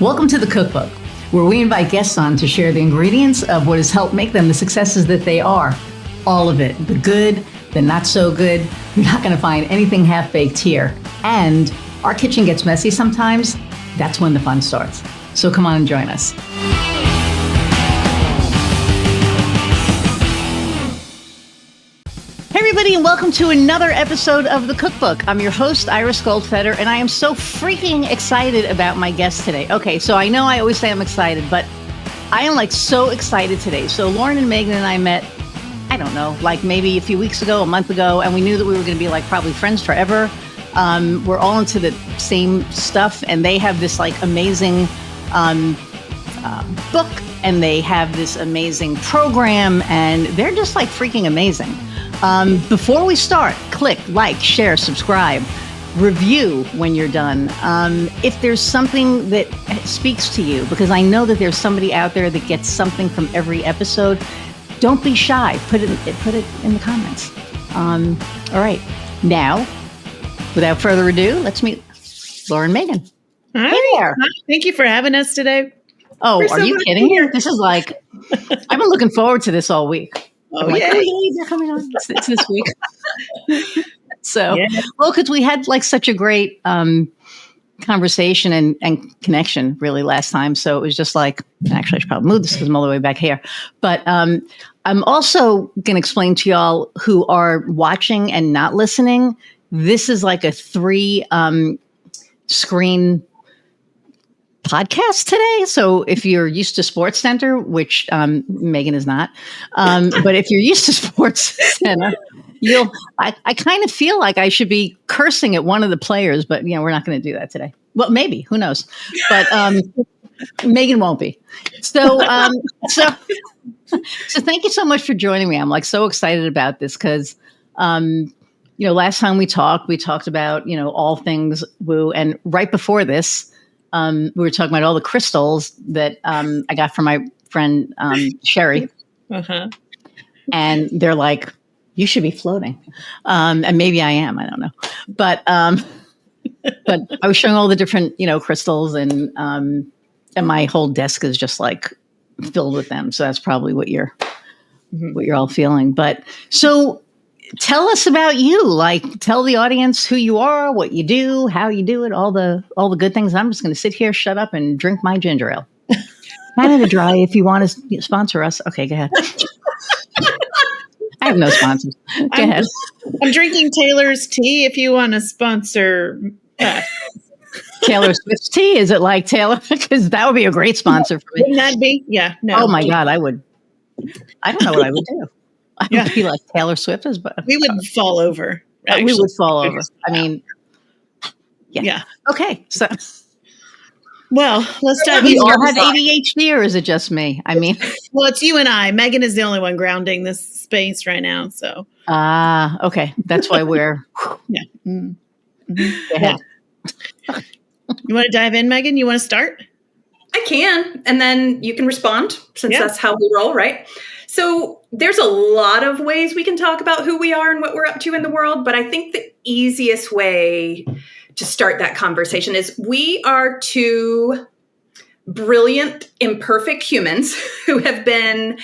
Welcome to the Cookbook, where we invite guests on to share the ingredients of what has helped make them the successes that they are. All of it, the good, the not so good. You're not going to find anything half-baked here. And our kitchen gets messy sometimes. That's when the fun starts. So come on and join us. Hey everybody, and welcome to another episode of the Cookbook. I'm your host, Iris Goldfeder, and I am so freaking excited about my guest today. Okay, so I know I always say I'm excited, but I am so excited today. So Lauren and Meghan and I met, I don't know, maybe a few weeks ago, a month ago, and we knew that we were going to be probably friends forever. We're all into the same stuff, and they have this amazing book, and they have this amazing program, and they're just freaking amazing. Before we start, click like, share, subscribe, review when you're done. If there's something that speaks to you, because I know that there's somebody out there that gets something from every episode, don't be shy. Put it in the comments. All right. Now, without further ado, let's meet Lauren and Meghan. Hi. Hey there. Hi. Thank you for having us today. Oh, are you kidding me? This is I've been looking forward to this all week. Oh, yeah. They're coming on. It's this week. So, yeah. Well, because we had such a great conversation and connection really last time. So it was just actually I should probably move this because I'm all the way back here. But I'm also going to explain to y'all who are watching and not listening. This is a 3 screen podcast today. So if you're used to Sports Center, which Meghan is not, but if you're used to Sports Center, I kind of feel like I should be cursing at one of the players, but we're not going to do that today. Well, maybe, who knows? But Meghan won't be. So thank you so much for joining me. I'm so excited about this because last time we talked about all things woo, and right before this. We were talking about all the crystals that I got from my friend Sherry. Uh-huh. And they're you should be floating. And maybe I am, I don't know. But I was showing all the different, crystals and my whole desk is just filled with them. So that's probably what you're all feeling. But so tell us about you. Tell the audience who you are, what you do, how you do it, all the good things. I'm just going to sit here, shut up, and drink my ginger ale. Canada Dry, if you want to sponsor us. Okay, go ahead. I have no sponsors. Go ahead. I'm drinking Taylor's tea if you want to sponsor us. Taylor Swift's tea? Is it Taylor? Because that would be a great sponsor for me. Wouldn't that be? Yeah. No. Oh, my God. I don't know what I would do. I would be like Taylor Swift is, but we would fall over. We would fall over. I mean, yeah. Okay, so well, let's dive. We all have ADHD, or is it just me? I mean, well, it's you and I. Meghan is the only one grounding this space right now. So okay, that's why we're yeah. Mm-hmm. Go ahead. You want to dive in, Meghan? You want to start? I can, and then you can respond since that's how we roll, right? So there's a lot of ways we can talk about who we are and what we're up to in the world. But I think the easiest way to start that conversation is we are 2 brilliant, imperfect humans who have been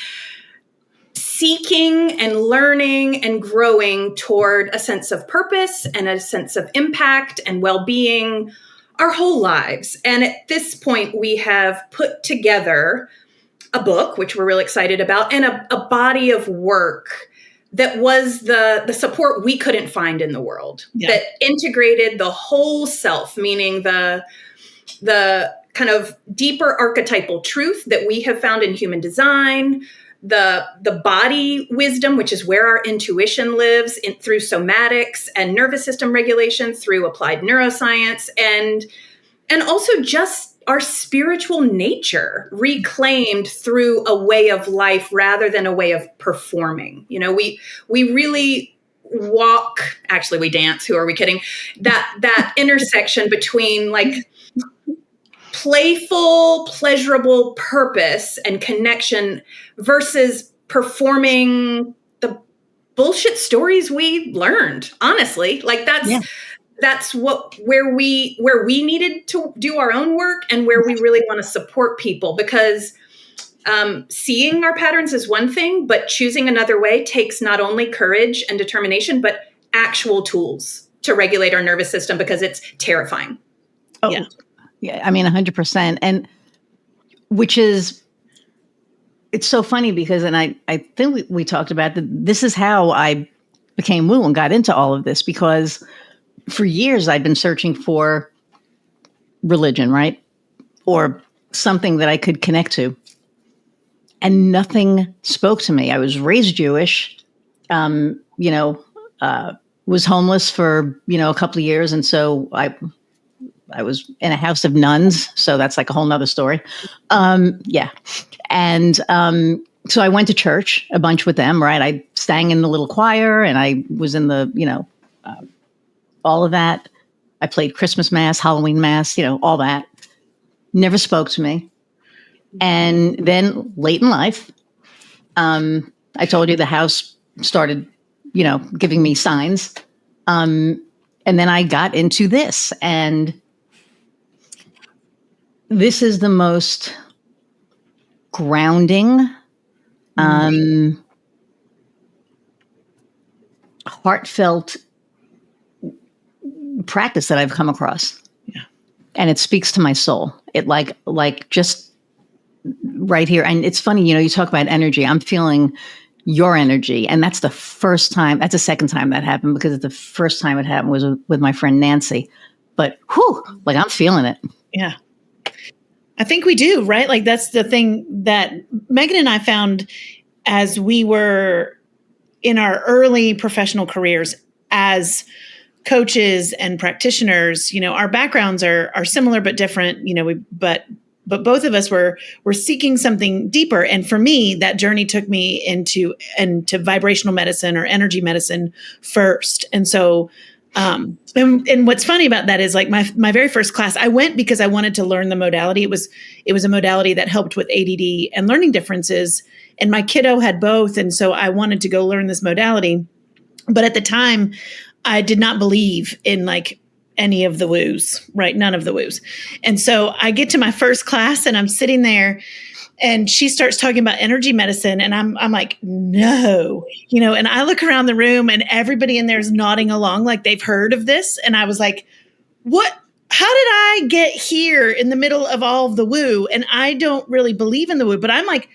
seeking and learning and growing toward a sense of purpose and a sense of impact and well-being our whole lives. And at this point, we have put together a book, which we're really excited about, and a body of work that was the support we couldn't find in the world, that integrated the whole self, meaning the kind of deeper archetypal truth that we have found in human design, the body wisdom, which is where our intuition lives, through somatics and nervous system regulation, through applied neuroscience, and also just our spiritual nature reclaimed through a way of life rather than a way of performing. We really walk, actually we dance, who are we kidding? That intersection between playful, pleasurable purpose and connection versus performing the bullshit stories we learned, honestly. that's where we needed to do our own work, and where we really want to support people, because seeing our patterns is one thing, but choosing another way takes not only courage and determination, but actual tools to regulate our nervous system, because it's terrifying. Oh, yeah. I mean, 100%. And which is, it's so funny because, and I think we talked about that. This is how I became woo and got into all of this, because for years I'd been searching for religion, right? Or something that I could connect to. And nothing spoke to me. I was raised Jewish, was homeless for, a couple of years. And so I was in a house of nuns. So that's like a whole nother story. And so I went to church a bunch with them, right? I sang in the little choir, and I was in the, all of that. I played Christmas Mass, Halloween Mass, all that. Never spoke to me. And then late in life, I told you the house started, giving me signs. And then I got into this, and this is the most grounding, heartfelt practice that I've come across. Yeah. And it speaks to my soul. It like just right here. And it's funny, you talk about energy. I'm feeling your energy. And that's the second time that happened, because the first time it happened was with my friend Nancy. But I'm feeling it. Yeah. I think we do, right? Like, that's the thing that Meghan and I found as we were in our early professional careers as coaches and practitioners. Our backgrounds are similar but different. But both of us were seeking something deeper. And for me, that journey took me into vibrational medicine or energy medicine first. And so, and what's funny about that is, like, my very first class, I went because I wanted to learn the modality. It was a modality that helped with ADD and learning differences. And my kiddo had both. And so I wanted to go learn this modality. But at the time, I did not believe in any of the woos, right? None of the woos. And so I get to my first class, and I'm sitting there, and she starts talking about energy medicine. And I'm like, no, and I look around the room, and everybody in there is nodding along like they've heard of this. And I was like, what? How did I get here in the middle of all of the woo? And I don't really believe in the woo, but I'm like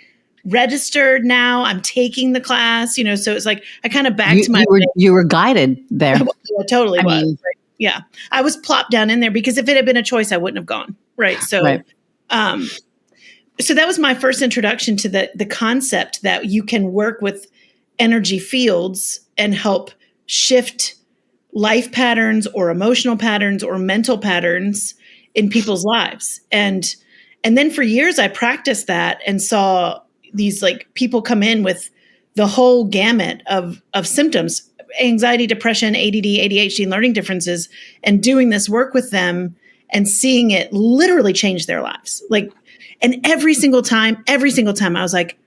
registered now. I'm taking the class, so it's like I kind of back to my. You were guided there. I totally was. Mean, right? Yeah, I was plopped down in there because if it had been a choice, I wouldn't have gone. Right. So, right. So that was my first introduction to the concept that you can work with energy fields and help shift life patterns or emotional patterns or mental patterns in people's lives. And then for years I practiced that and saw these people come in with the whole gamut of symptoms, anxiety, depression, ADD, ADHD, and learning differences, and doing this work with them and seeing it literally change their lives. And every single time I was like,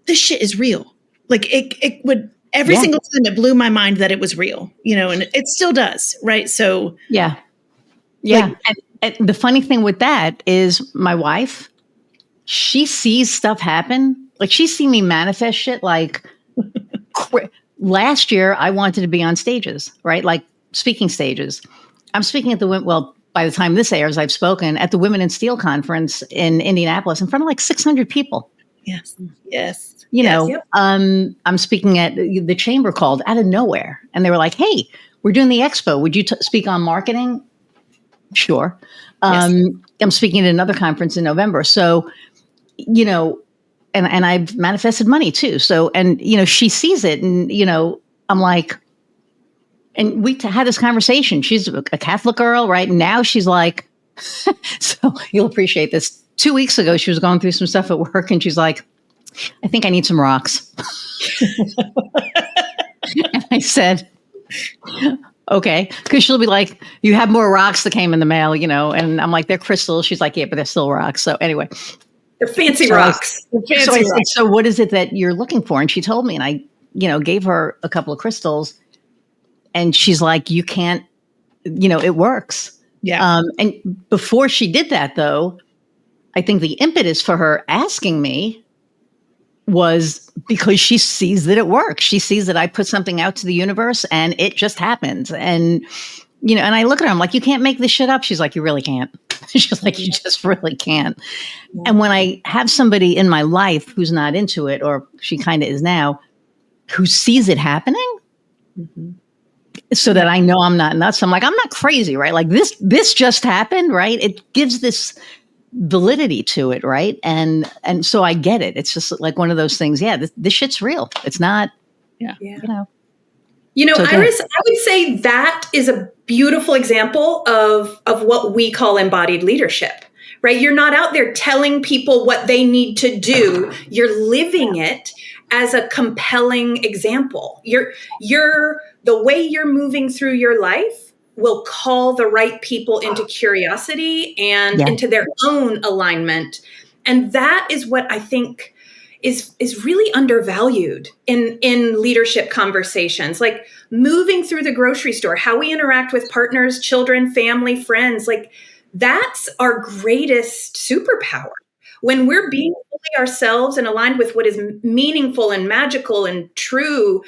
this shit is real. It would, every single time it blew my mind that it was real, and it still does. Right. So yeah. And the funny thing with that is my wife, she sees stuff happen. She's seen me manifest shit. Last year I wanted to be on stages, right? Speaking stages. I'm speaking at by the time this airs, I've spoken at the Women in Steel conference in Indianapolis in front of 600 people. Yes. Yes. Yep. I'm speaking at the chamber called out of nowhere. And they were like, hey, we're doing the expo. Would you speak on marketing? Sure. I'm speaking at another conference in November. So, and I've manifested money too. So, and, she sees it, and, I'm like, and we had this conversation. She's a Catholic girl, right? Now she's like, so you'll appreciate this. 2 weeks ago, she was going through some stuff at work, and she's like, I think I need some rocks. And I said, okay. Because she'll be like, you have more rocks that came in the mail, and I'm like, they're crystals. She's like, yeah, but they're still rocks. So anyway. They're fancy rocks. I said, so what is it that you're looking for? And she told me, and I, gave her a couple of crystals. And she's like, you can't it works. Yeah. And before she did that, though, I think the impetus for her asking me was because she sees that it works. She sees that I put something out to the universe and it just happens. And, and I look at her, I'm like, you can't make this shit up. She's like, you really can't. She's like, you just really can't. Yeah. And when I have somebody in my life who's not into it, or she kind of is now, who sees it happening, so that I know I'm not nuts. I'm like, I'm not crazy, right? Like this just happened, right? It gives this validity to it, right? And so I get it. It's just like one of those things. Yeah, this shit's real. It's not. Yeah. So Iris, I would say that is a beautiful example of what we call embodied leadership, right? You're not out there telling people what they need to do. You're living it as a compelling example. The way you're moving through your life will call the right people into curiosity and into their own alignment. And that is what I think is really undervalued in leadership conversations, like moving through the grocery store, how we interact with partners, children, family, friends. Like that's our greatest superpower. When we're being fully ourselves and aligned with what is meaningful and magical and true,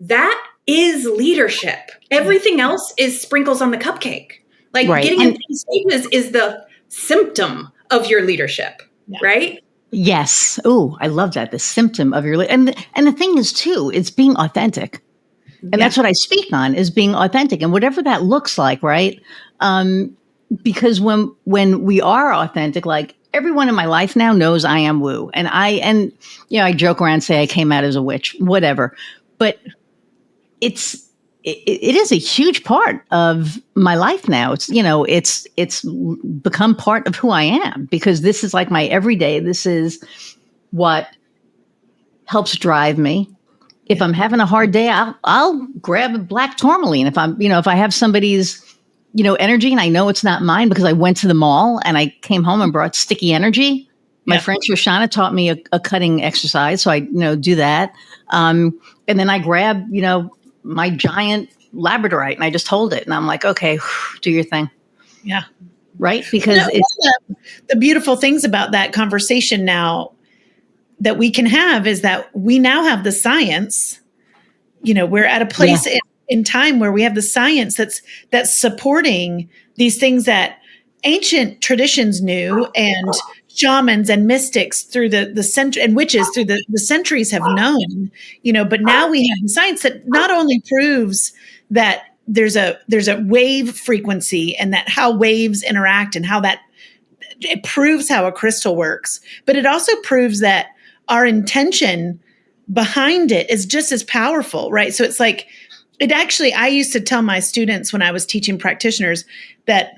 that is leadership. Everything else is sprinkles on the cupcake. Like getting in these stages is the symptom of your leadership, right? Yes. Oh, I love that. The symptom of your and the thing is too, it's being authentic. And that's what I speak on, is being authentic, and whatever that looks like, right? Because when we are authentic, like everyone in my life now knows I am woo. And I joke around, say I came out as a witch, whatever. But it is a huge part of my life now. It's become part of who I am, because this is like my everyday. This is what helps drive me. If I'm having a hard day, I'll grab a black tourmaline. If if I have somebody's, energy and I know it's not mine, because I went to the mall and I came home and brought sticky energy. My friend Shoshana taught me a cutting exercise. So I, do that. And then I grab, my giant Labradorite and I just hold it. And I'm like, okay, do your thing. Yeah. Right. Because the beautiful things about that conversation now that we can have is that we now have the science. We're at a place in time where we have the science that's supporting these things that ancient traditions knew, and shamans and mystics through the century, and witches through the centuries have known. But now we have science that not only proves that there's a wave frequency, and that how waves interact, and how that it proves how a crystal works, but it also proves that our intention behind it is just as powerful, right? So it's like, I used to tell my students when I was teaching practitioners that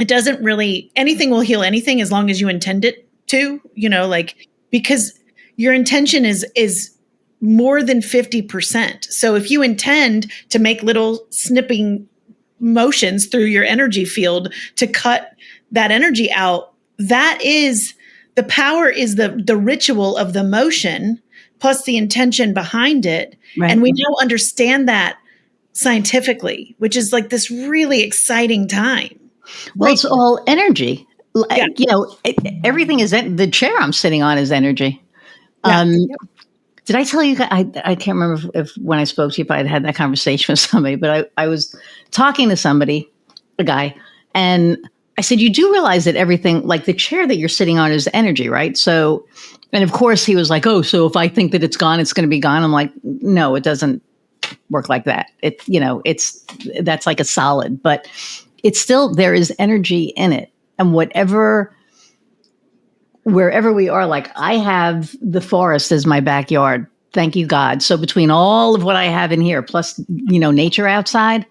it doesn't really, anything will heal anything as long as you intend it to, because your intention is more than 50%. So if you intend to make little snipping motions through your energy field to cut that energy out, that is the power, is the ritual of the motion plus the intention behind it. Right. And we now understand that scientifically, which is like this really exciting time. Well, It's all energy. Everything is the chair I'm sitting on is energy. Did I tell you? I can't remember if when I spoke to you, if I had that conversation with somebody, but I was talking to somebody, a guy, and I said, you do realize that everything, like the chair that you're sitting on, is energy, right? So, and of course he was like, oh, so if I think that it's gone, it's going to be gone. I'm like, no, it doesn't work like that. That's like a solid, but it's still, there is energy in it. And wherever we are, like I have the forest as my backyard. Thank you, God. So between all of what I have in here, plus, nature outside,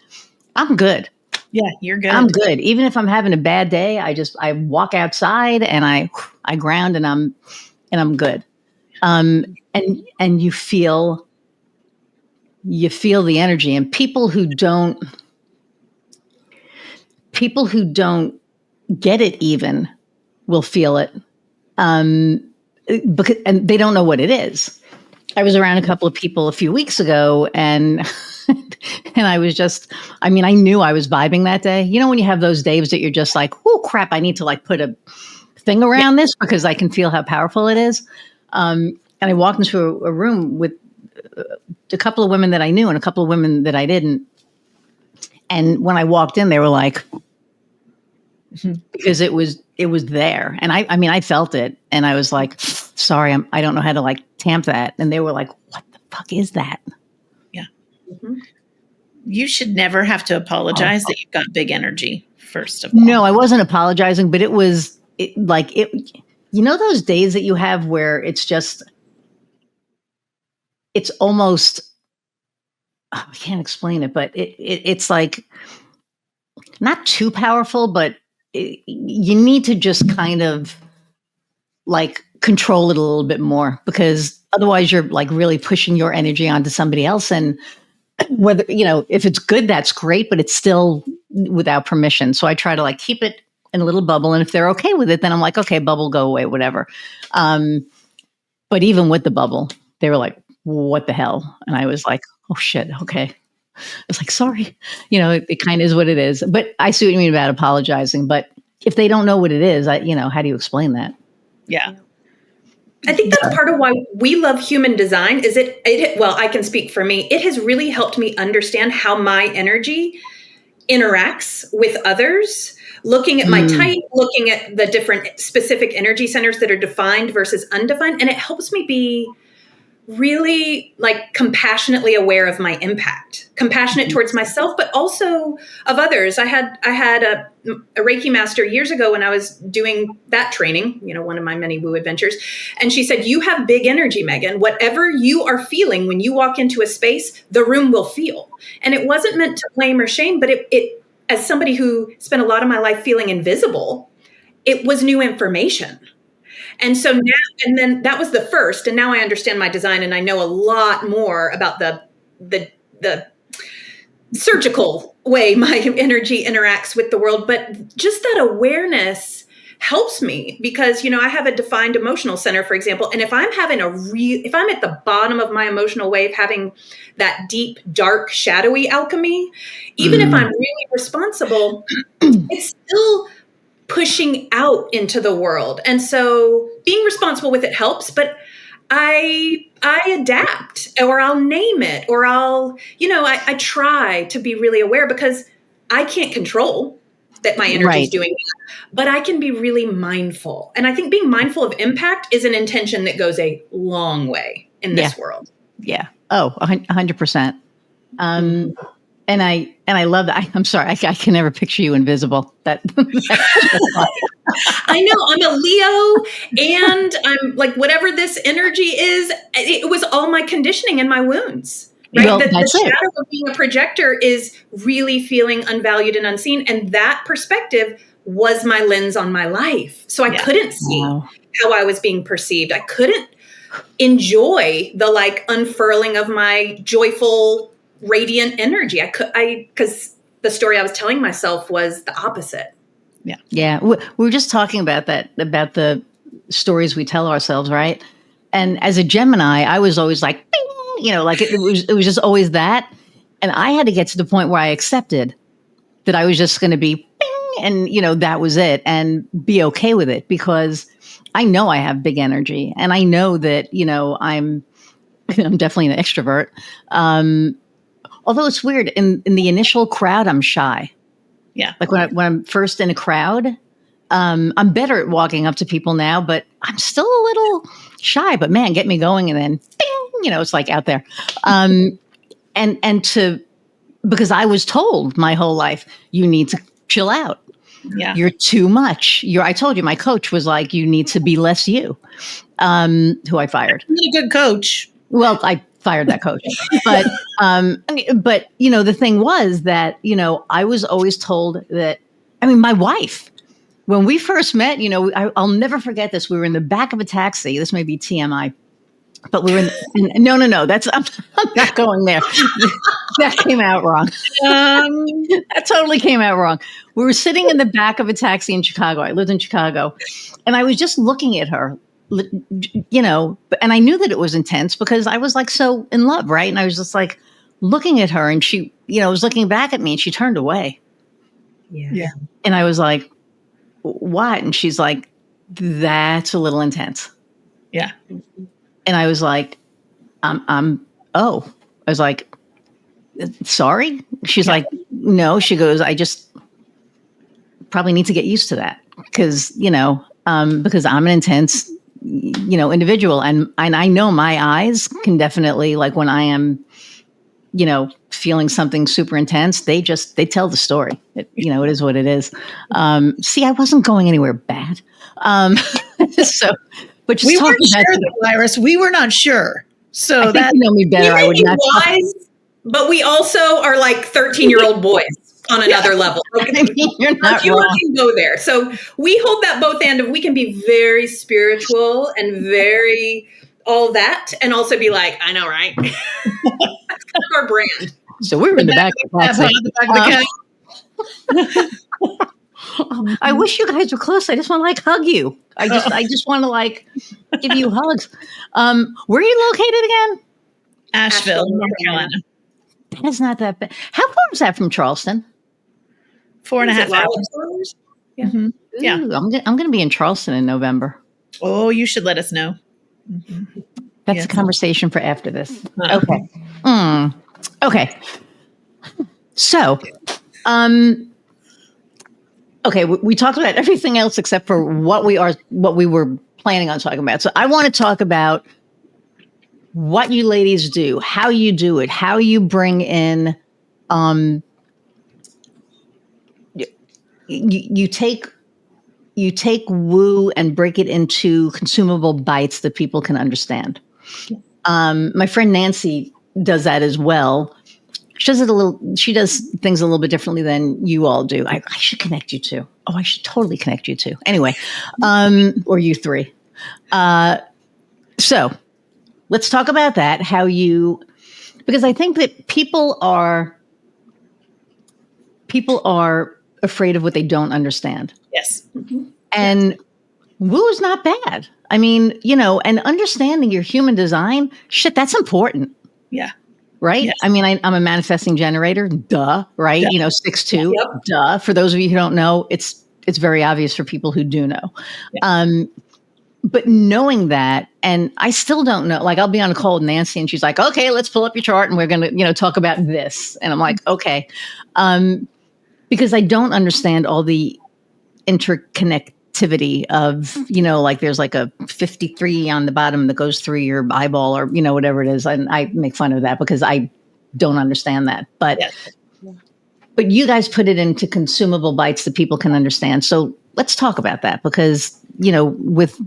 I'm good. Yeah, you're good. I'm good. Even if I'm having a bad day, I walk outside and I ground and I'm good. And you feel the energy, and people who don't get it even will feel it. Because they don't know what it is. I was around a couple of people a few weeks ago, and and I was just, I mean, I knew I was vibing that day. You know, when you have those days that you're just like, oh crap, I need to like put a thing around this because I can feel how powerful it is. And I walked into a room with a couple of women that I knew and a couple of women that I didn't. And when I walked in, they were like, because it was there. And I mean, I felt it. And I was like, sorry, I don't know how to like tamp that. And they were like, what the fuck is that? Yeah. Mm-hmm. You should never have to apologize that you've got big energy, first of all. No, I wasn't apologizing, but it was like, you know, those days that you have where it's just, it's almost, I can't explain it, but it's like not too powerful, but you need to just kind of like control it a little bit more, because otherwise you're like really pushing your energy onto somebody else. And whether, you know, if it's good, that's great, but it's still without permission. So I try to like keep it in a little bubble. And if they're okay with it, then I'm like, okay, bubble, go away, whatever. But even with the bubble, they were like, what the hell? And I was like, oh shit. Okay. I was like, sorry, you know, it kind of is what it is. But I see what you mean about apologizing. But if they don't know what it is, you know, how do you explain that? Yeah. I think that's part of why we love human design is well, I can speak for me. It has really helped me understand how my energy interacts with others, looking at my type, looking at the different specific energy centers that are defined versus undefined. And it helps me be really like compassionately aware of my impact, compassionate towards myself, but also of others. I had a Reiki master years ago when I was doing that training, you know, one of my many woo adventures. And she said, you have big energy, Meghan. Whatever you are feeling when you walk into a space, the room will feel. And it wasn't meant to blame or shame, but it as somebody who spent a lot of my life feeling invisible, it was new information. And so now, and then that was the first, and now I understand my design and I know a lot more about the surgical way my energy interacts with the world. But just that awareness helps me because, you know, I have a defined emotional center, for example. And if I'm having if I'm at the bottom of my emotional wave, having that deep, dark, shadowy alchemy, even if I'm really responsible, it's still pushing out into the world. And so being responsible with it helps, but I adapt, or I'll name it, or I'll, you know, I try to be really aware because I can't control that my energy is doing that, but I can be really mindful. And I think being mindful of impact is an intention that goes a long way in this world. Yeah. Oh, 100%. And I love that. I'm sorry, I can never picture you invisible. I know I'm a Leo, and I'm like, whatever this energy is, it was all my conditioning and my wounds. Right? Well, the shadow of being a projector is really feeling unvalued and unseen. And that perspective was my lens on my life. So I couldn't see how I was being perceived. I couldn't enjoy the like unfurling of my joyful, radiant energy. Because the story I was telling myself was the opposite. Yeah. Yeah. We were just talking about that, about the stories we tell ourselves, right? And as a Gemini, I was always like, bing, you know, like it was just always that. And I had to get to the point where I accepted that I was just going to be bing, and, you know, that was it, and be okay with it, because I know I have big energy, and I know that, you know, I'm definitely an extrovert. Although it's weird, in the initial crowd, I'm shy. Yeah. Like when I'm first in a crowd, I'm better at walking up to people now, but I'm still a little shy. But man, get me going, and then bing, you know, it's like out there. Because I was told my whole life, you need to chill out. Yeah. You're too much. I told you, my coach was like, you need to be less you, who I fired. You're a good coach. Well, I fired that coach. But, you know, the thing was that, you know, I was always told that, I mean, my wife, when we first met, you know, I'll never forget this. We were in the back of a taxi. This may be TMI, but we were no, I'm not going there. That came out wrong. That totally came out wrong. We were sitting in the back of a taxi in Chicago. I lived in Chicago, and I was just looking at her you know, and I knew that it was intense because I was like so in love, right? And I was just like looking at her, and she, you know, was looking back at me, and she turned away. Yeah. And I was like, what? And she's like, that's a little intense. Yeah. And I was like, I was like, sorry. She's like, no. She goes, I just probably need to get used to that because, you know, because I'm an intense, you know, individual, and I know my eyes can definitely, like when I am, you know, feeling something super intense, they tell the story. You know, it is what it is. See, I wasn't going anywhere bad. So, but just We weren't talking sure, about though, Iris. We were not sure. So I think you know me better. I would not. Wise, but we also are like 13-year-old boys on another level. Okay. I mean, you're not Humor wrong. can go there. So we hold that both end of we can be very spiritual and very all that, and also be like, I know, right? That's kind of our brand. So we were in the back of the taxi. I wish you guys were close. I just want to like hug you. I just want to like give you hugs. Where are you located again? Asheville, North Carolina. That is not that bad. How far is that from Charleston? 4.5 hours. Yeah. Mm-hmm. Yeah. Ooh, I'm going to be in Charleston in November. Oh, you should let us know. Mm-hmm. That's a conversation for after this. Okay. Okay. So, okay, we talked about everything else except for what we were planning on talking about. So I want to talk about what you ladies do, how you do it, how you bring in, you take woo and break it into consumable bites that people can understand. My friend Nancy does that as well. She does things a little bit differently than you all do. I should connect you two. Oh, I should totally connect you two. Anyway, or you three. So let's talk about that. Because I think that people are afraid of what they don't understand. Yes. Mm-hmm. And woo is not bad. I mean, you know, and understanding your human design, shit, that's important. Yeah. Right? Yes. I mean, I'm a manifesting generator, duh, right? Duh. You know, 6'2", duh. For those of you who don't know, it's very obvious for people who do know. Yeah. But knowing that, and I still don't know, like I'll be on a call with Nancy and she's like, okay, let's pull up your chart and we're going to, you know, talk about this. And I'm like, okay. Because I don't understand all the interconnectivity of, you know, like there's like a 53 on the bottom that goes through your eyeball or, you know, whatever it is. And I make fun of that because I don't understand that. But, but you guys put it into consumable bites that people can understand. So let's talk about that because, you know, with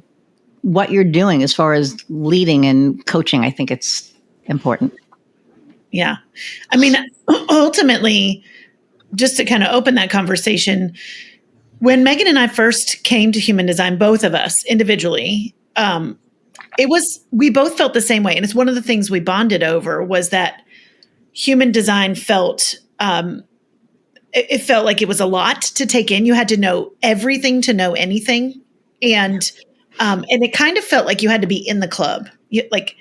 what you're doing as far as leading and coaching, I think it's important. Yeah. I mean, ultimately, just to kind of open that conversation, when Meghan and I first came to human design, both of us individually, we both felt the same way. And it's one of the things we bonded over was that human design felt, it felt like it was a lot to take in. You had to know everything to know anything. And it kind of felt like you had to be in the club. It's like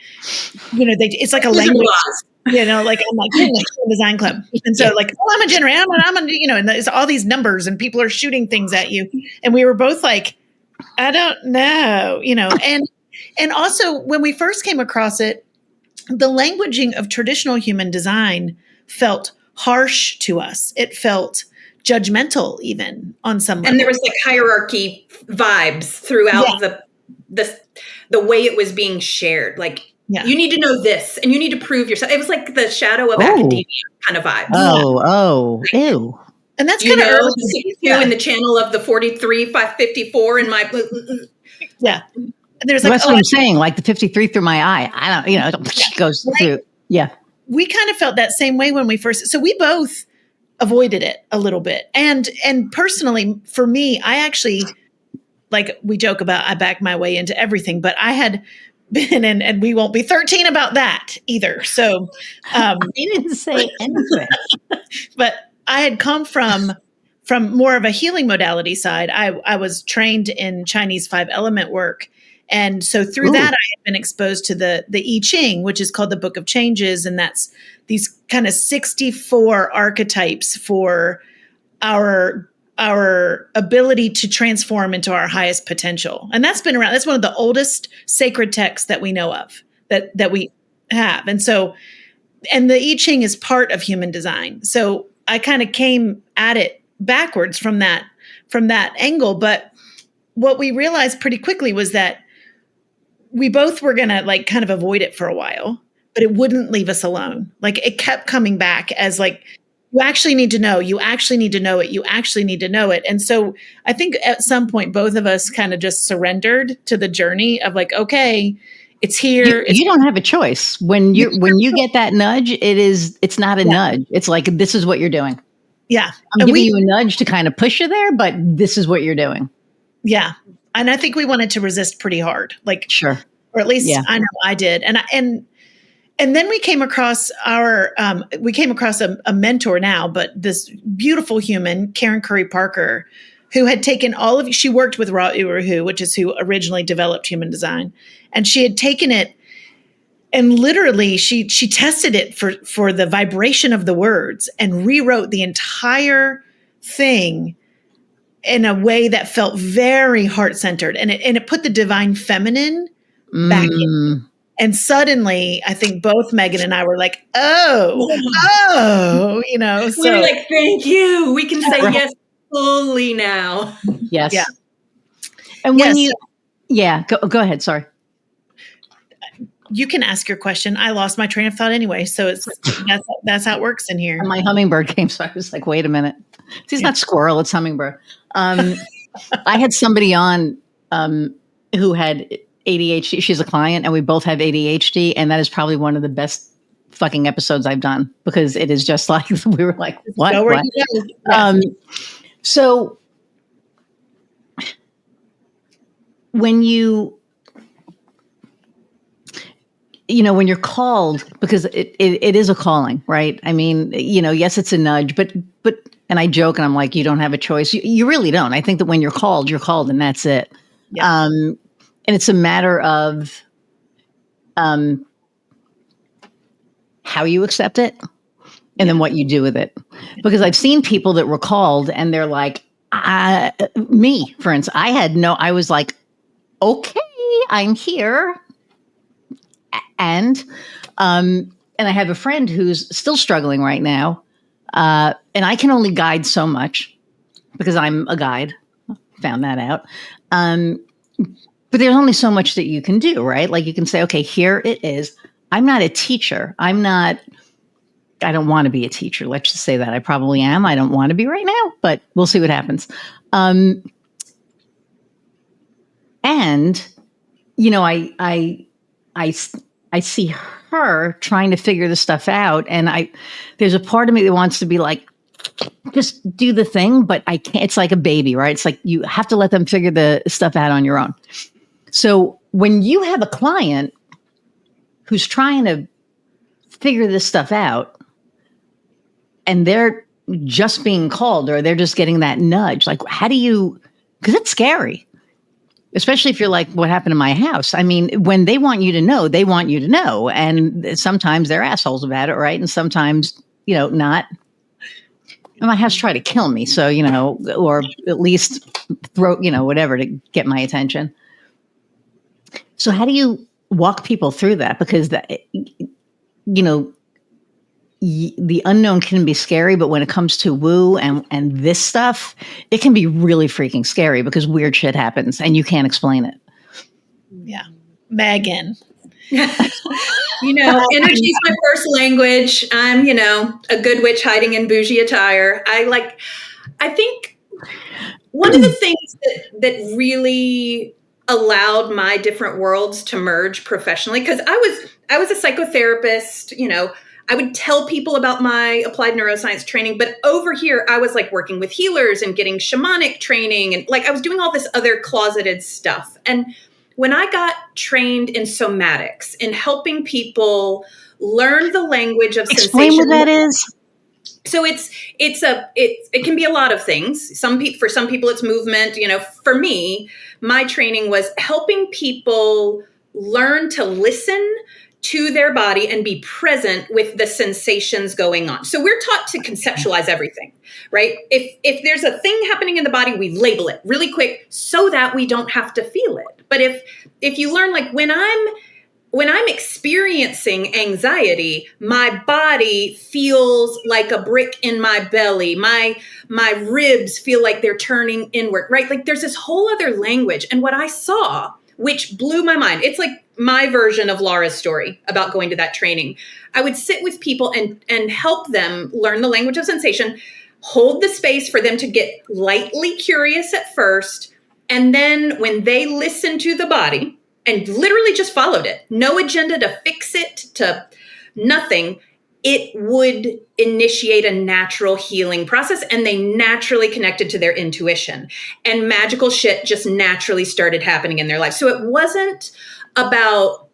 a language. You know, like I'm like in the design club, and so like, oh, I'm a generator, I'm a, you know, and it's all these numbers, and people are shooting things at you, and we were both like, I don't know, you know, and also when we first came across it, the languaging of traditional human design felt harsh to us. It felt judgmental, even on some level. And there was like hierarchy vibes throughout the way it was being shared, like. Yeah. You need to know this and you need to prove yourself. It was like the shadow of academia kind of vibe. Ew. And that's kind of early. 62 in the channel of the 43, 554 in my. Yeah. And there's like, that's what I'm saying. Like the 53 through my eye. I don't, you know, it goes through. Yeah. We kind of felt that same way when we first, so we both avoided it a little bit. And personally, for me, I actually, like we joke about, I back my way into everything, but I had been, and we won't be 13 about that either. So he didn't say anything. But I had come from more of a healing modality side. I was trained in Chinese 5 element work, And so through Ooh. that, I have been exposed to the I Ching, which is called the Book of Changes. And that's these kind of 64 archetypes for our ability to transform into our highest potential. And that's been around. That's one of the oldest sacred texts that we know of, that we have. And so, and the I Ching is part of human design. So I kind of came at it backwards from that angle. But what we realized pretty quickly was that we both were going to like kind of avoid it for a while, but it wouldn't leave us alone. Like it kept coming back as like, you actually need to know, you actually need to know it, you actually need to know it. And so I think at some point, both of us kind of just surrendered to the journey of like, okay, it's here. You don't have a choice. When you get that nudge, it's not a nudge. It's like, this is what you're doing. Yeah. I'm giving you a nudge to kind of push you there, but this is what you're doing. Yeah. And I think we wanted to resist pretty hard. Like, sure. Or at least I know I did. And then we came across a mentor now, but this beautiful human, Karen Curry Parker, who had taken she worked with Ra Uru Hu, which is who originally developed human design. And she had taken it and literally she tested it for the vibration of the words and rewrote the entire thing in a way that felt very heart-centered. And it put the divine feminine back in. And suddenly, I think both Meghan and I were like, oh, you know. So we're like, thank you. We can say yes fully now. Yes. Yeah. And when go ahead. Sorry. You can ask your question. I lost my train of thought anyway. So that's how it works in here. And my hummingbird came. So I was like, wait a minute. It's not squirrel, it's hummingbird. I had somebody on who had ADHD. She's a client and we both have ADHD. And that is probably one of the best fucking episodes I've done because it is just like, we were like, what? So when when you're called, because it is a calling, right? I mean, yes, it's a nudge, but, and I joke and I'm like, you don't have a choice. You really don't. I think that when you're called and that's it. Yeah. And it's a matter of how you accept it and then what you do with it. Because I've seen people that were called and they're like, me, for instance, I was like, okay, I'm here. And I have a friend who's still struggling right now. And I can only guide so much because I'm a guide. Found that out. But there's only so much that you can do, right? Like you can say, okay, here it is. I'm not a teacher. I don't want to be a teacher. Let's just say that I probably am. I don't want to be right now, but we'll see what happens. And, I see her trying to figure this stuff out. And there's a part of me that wants to be like, just do the thing, but I can't. It's like a baby, right? It's like you have to let them figure the stuff out on your own. So when you have a client who's trying to figure this stuff out and they're just being called or they're just getting that nudge, like how do you, because it's scary, especially if you're like, what happened to my house? I mean, when they want you to know, they want you to know. And sometimes they're assholes about it, right? And sometimes, not. And my house tried to kill me. So, or at least throw, whatever to get my attention. So how do you walk people through that? Because the unknown can be scary, but when it comes to woo and this stuff, it can be really freaking scary because weird shit happens and you can't explain it. Yeah. Meghan. Energy is my first language. I'm, a good witch hiding in bougie attire. I think one of the things that really allowed my different worlds to merge professionally, because I was a psychotherapist, I would tell people about my applied neuroscience training, but over here I was like working with healers and getting shamanic training. And like, I was doing all this other closeted stuff. And when I got trained in somatics, in helping people learn the language of sensation. Explain what that is. So it can be a lot of things. For some people it's movement. For me, my training was helping people learn to listen to their body and be present with the sensations going on. So we're taught to conceptualize everything, right? If there's a thing happening in the body, we label it really quick so that we don't have to feel it. But if you learn, like, when I'm experiencing anxiety, my body feels like a brick in my belly. My ribs feel like they're turning inward, right? Like, there's this whole other language. And what I saw, which blew my mind, it's like my version of Laura's story about going to that training. I would sit with people and help them learn the language of sensation, hold the space for them to get lightly curious at first. And then when they listen to the body, and literally just followed it, no agenda to fix it, to nothing, it would initiate a natural healing process, and they naturally connected to their intuition, and magical shit just naturally started happening in their life. So it wasn't about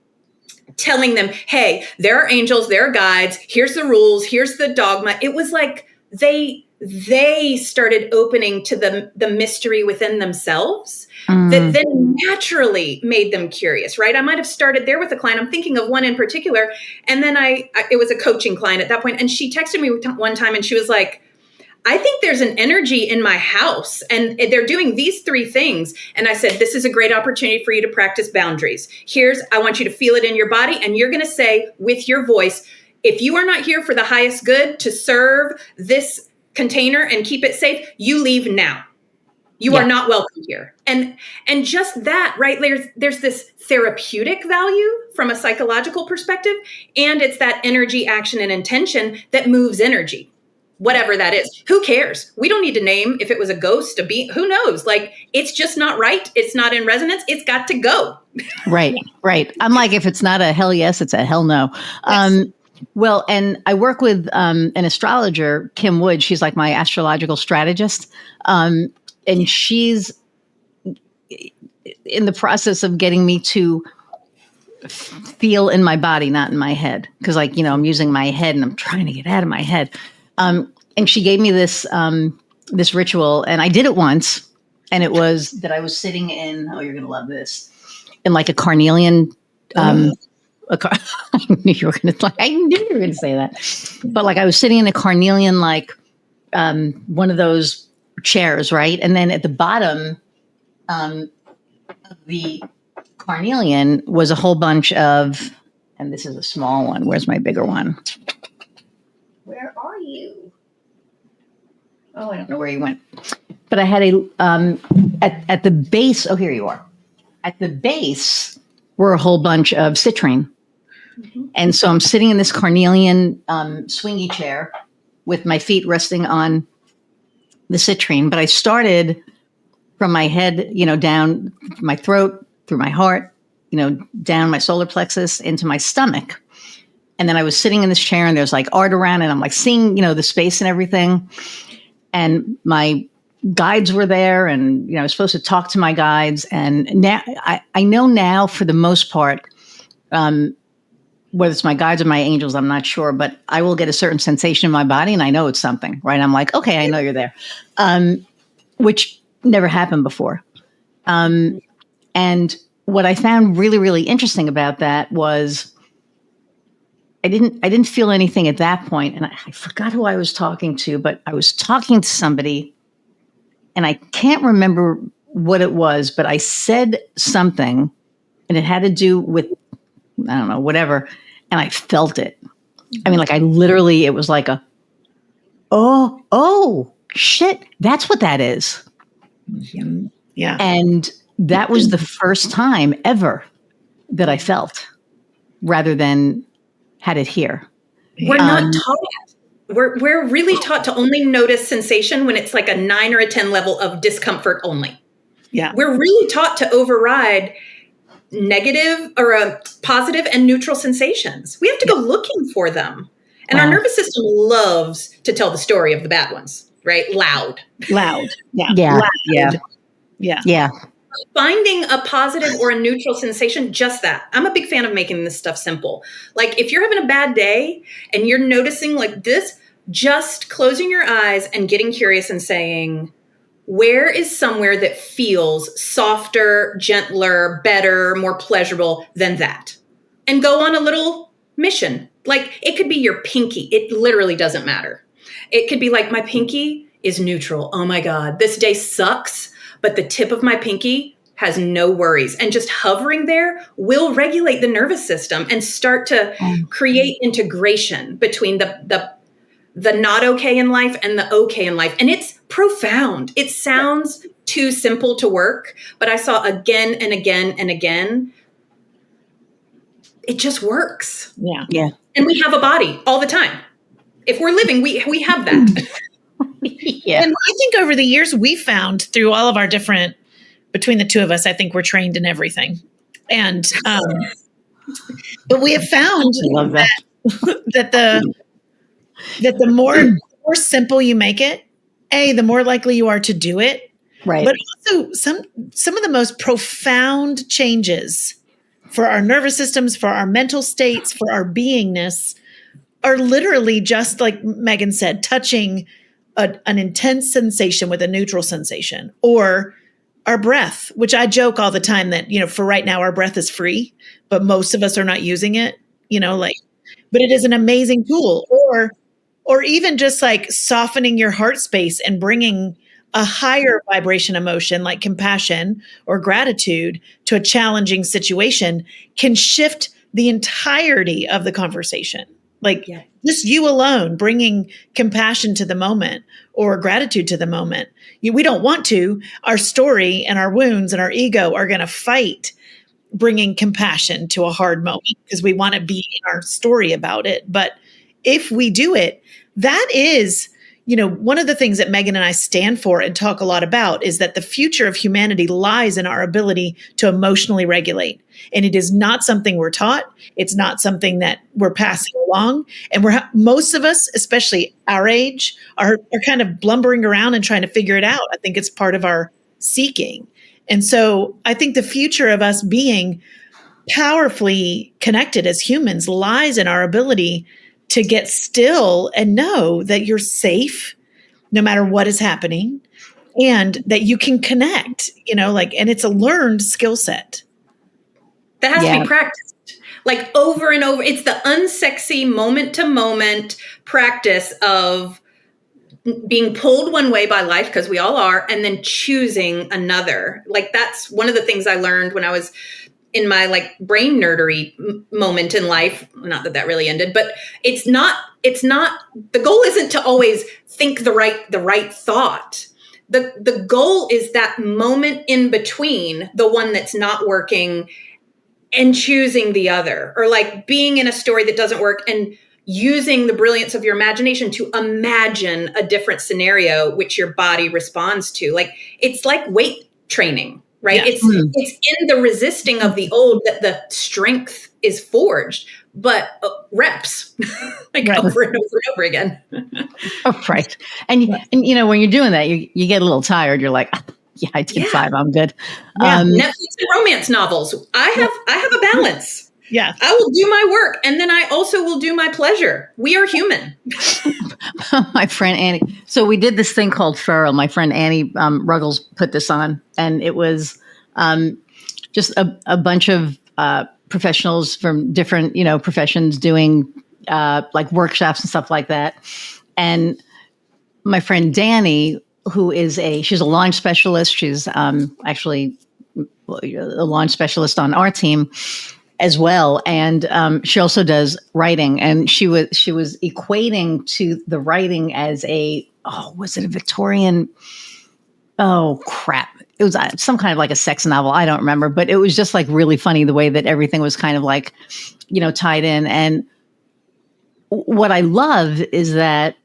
telling them, hey, there are angels, there are guides, here's the rules, here's the dogma. It was like they started opening to the mystery within themselves that then naturally made them curious, right? I might have started there with a client. I'm thinking of one in particular. And then it was a coaching client at that point. And she texted me one time and she was like, I think there's an energy in my house and they're doing these 3 things. And I said, this is a great opportunity for you to practice boundaries. I want you to feel it in your body. And you're going to say with your voice, if you are not here for the highest good to serve this container and keep it safe, you leave now. You are not welcome here. And just that, right? There's this therapeutic value from a psychological perspective, and it's that energy, action, and intention that moves energy, whatever that is. Who cares? We don't need to name if it was a ghost, a being, who knows? Like, it's just not right. It's not in resonance. It's got to go. Right. I'm like, if it's not a hell yes, it's a hell no. Yes. Well, and I work with an astrologer, Kim Wood. She's like my astrological strategist. And she's in the process of getting me to feel in my body, not in my head. Because, like, I'm using my head and I'm trying to get out of my head. And she gave me this ritual, and I did it once. And it was that I was sitting in, you're going to love this, in like a carnelian. I knew you were going to say that. But like, I was sitting in a carnelian, like one of those chairs, right? And then at the bottom of the carnelian was a whole bunch of, and this is a small one. Where's my bigger one? Where are you? Oh, I don't know where you went. But I had at the base. Oh, here you are. At the base were a whole bunch of citrine. Mm-hmm. And so I'm sitting in this carnelian swingy chair with my feet resting on the citrine, but I started from my head, down my throat, through my heart, down my solar plexus into my stomach. And then I was sitting in this chair and there's like art around and I'm like seeing, the space and everything. And my guides were there and, I was supposed to talk to my guides. And now I know now for the most part, whether it's my guides or my angels, I'm not sure, but I will get a certain sensation in my body and I know it's something, right? I'm like, okay, I know you're there, which never happened before. And what I found really, really interesting about that was I didn't feel anything at that point. And I forgot who I was talking to, but I was talking to somebody and I can't remember what it was, but I said something and it had to do with, I don't know, whatever. And I felt it. I mean, like I literally, it was like oh, shit, that's what that is. Yeah. And that was the first time ever that I felt, rather than had it here. We're not taught. We're really taught to only notice sensation when it's like a 9 or a 10 level of discomfort only. Yeah. We're really taught to override negative or positive and neutral sensations. We have to go looking for them. And our nervous system loves to tell the story of the bad ones, right? Loud. Yeah. Yeah. Loud. Yeah. Finding a positive or a neutral sensation, just that. I'm a big fan of making this stuff simple. Like if you're having a bad day and you're noticing like this, just closing your eyes and getting curious and saying, where is somewhere that feels softer, gentler, better, more pleasurable than that? And go on a little mission. Like, it could be your pinky. It literally doesn't matter. It could be like, my pinky is neutral. Oh my God, this day sucks, but the tip of my pinky has no worries. And just hovering there will regulate the nervous system and start to create integration between the not okay in life and the okay in life. And it's profound. It sounds too simple to work, but I saw again and again and again, it just works. Yeah. Yeah. And we have a body all the time. If we're living, we have that. Yeah. And I think over the years, we found through all of our different, between the two of us, I think we're trained in everything. And, but we have found I love that. that the more simple you make it, the more likely you are to do it. Right. But also some of the most profound changes for our nervous systems, for our mental states, for our beingness are literally just like Meghan said, touching an intense sensation with a neutral sensation, or our breath, which I joke all the time that, for right now, our breath is free, but most of us are not using it, but it is an amazing tool. Or even just like softening your heart space and bringing a higher vibration emotion like compassion or gratitude to a challenging situation can shift the entirety of the conversation. Like just you alone bringing compassion to the moment or gratitude to the moment. We don't want to. Our story and our wounds and our ego are going to fight bringing compassion to a hard moment because we want to be in our story about it. But if we do it, that is, one of the things that Meghan and I stand for and talk a lot about is that the future of humanity lies in our ability to emotionally regulate. And it is not something we're taught. It's not something that we're passing along. And most of us, especially our age, are kind of blumbering around and trying to figure it out. I think it's part of our seeking. And so I think the future of us being powerfully connected as humans lies in our ability to get still and know that you're safe no matter what is happening and that you can connect, and it's a learned skill set. That has to be practiced like over and over. It's the unsexy moment to moment practice of being pulled one way by life, because we all are, and then choosing another. Like, that's one of the things I learned when I was in my brain nerdery moment in life. Not that really ended, but it's not, the goal isn't to always think the right thought. The goal is that moment in between the one that's not working and choosing the other, or being in a story that doesn't work and using the brilliance of your imagination to imagine a different scenario, which your body responds to. It's like weight training. Right. Yeah. It's in the resisting of the old that the strength is forged, but reps right. over and over and over again. Oh, right. And when you're doing that, you get a little tired. You're like, I did 5. I'm good. Yeah. Netflix and romance novels. I have a balance. Yeah. I will do my work, and then I also will do my pleasure. We are human. My friend Annie. So we did this thing called Feral. My friend Annie Ruggles put this on, and it was just a bunch of professionals from different, professions doing workshops and stuff like that. And my friend Danny, who is she's a launch specialist. She's actually a launch specialist on our team as well. And she also does writing, and she was equating to the writing as was it a Victorian? Oh crap. It was some kind of a sex novel. I don't remember, but it was just really funny the way that everything was kind of tied in. And what I love is that,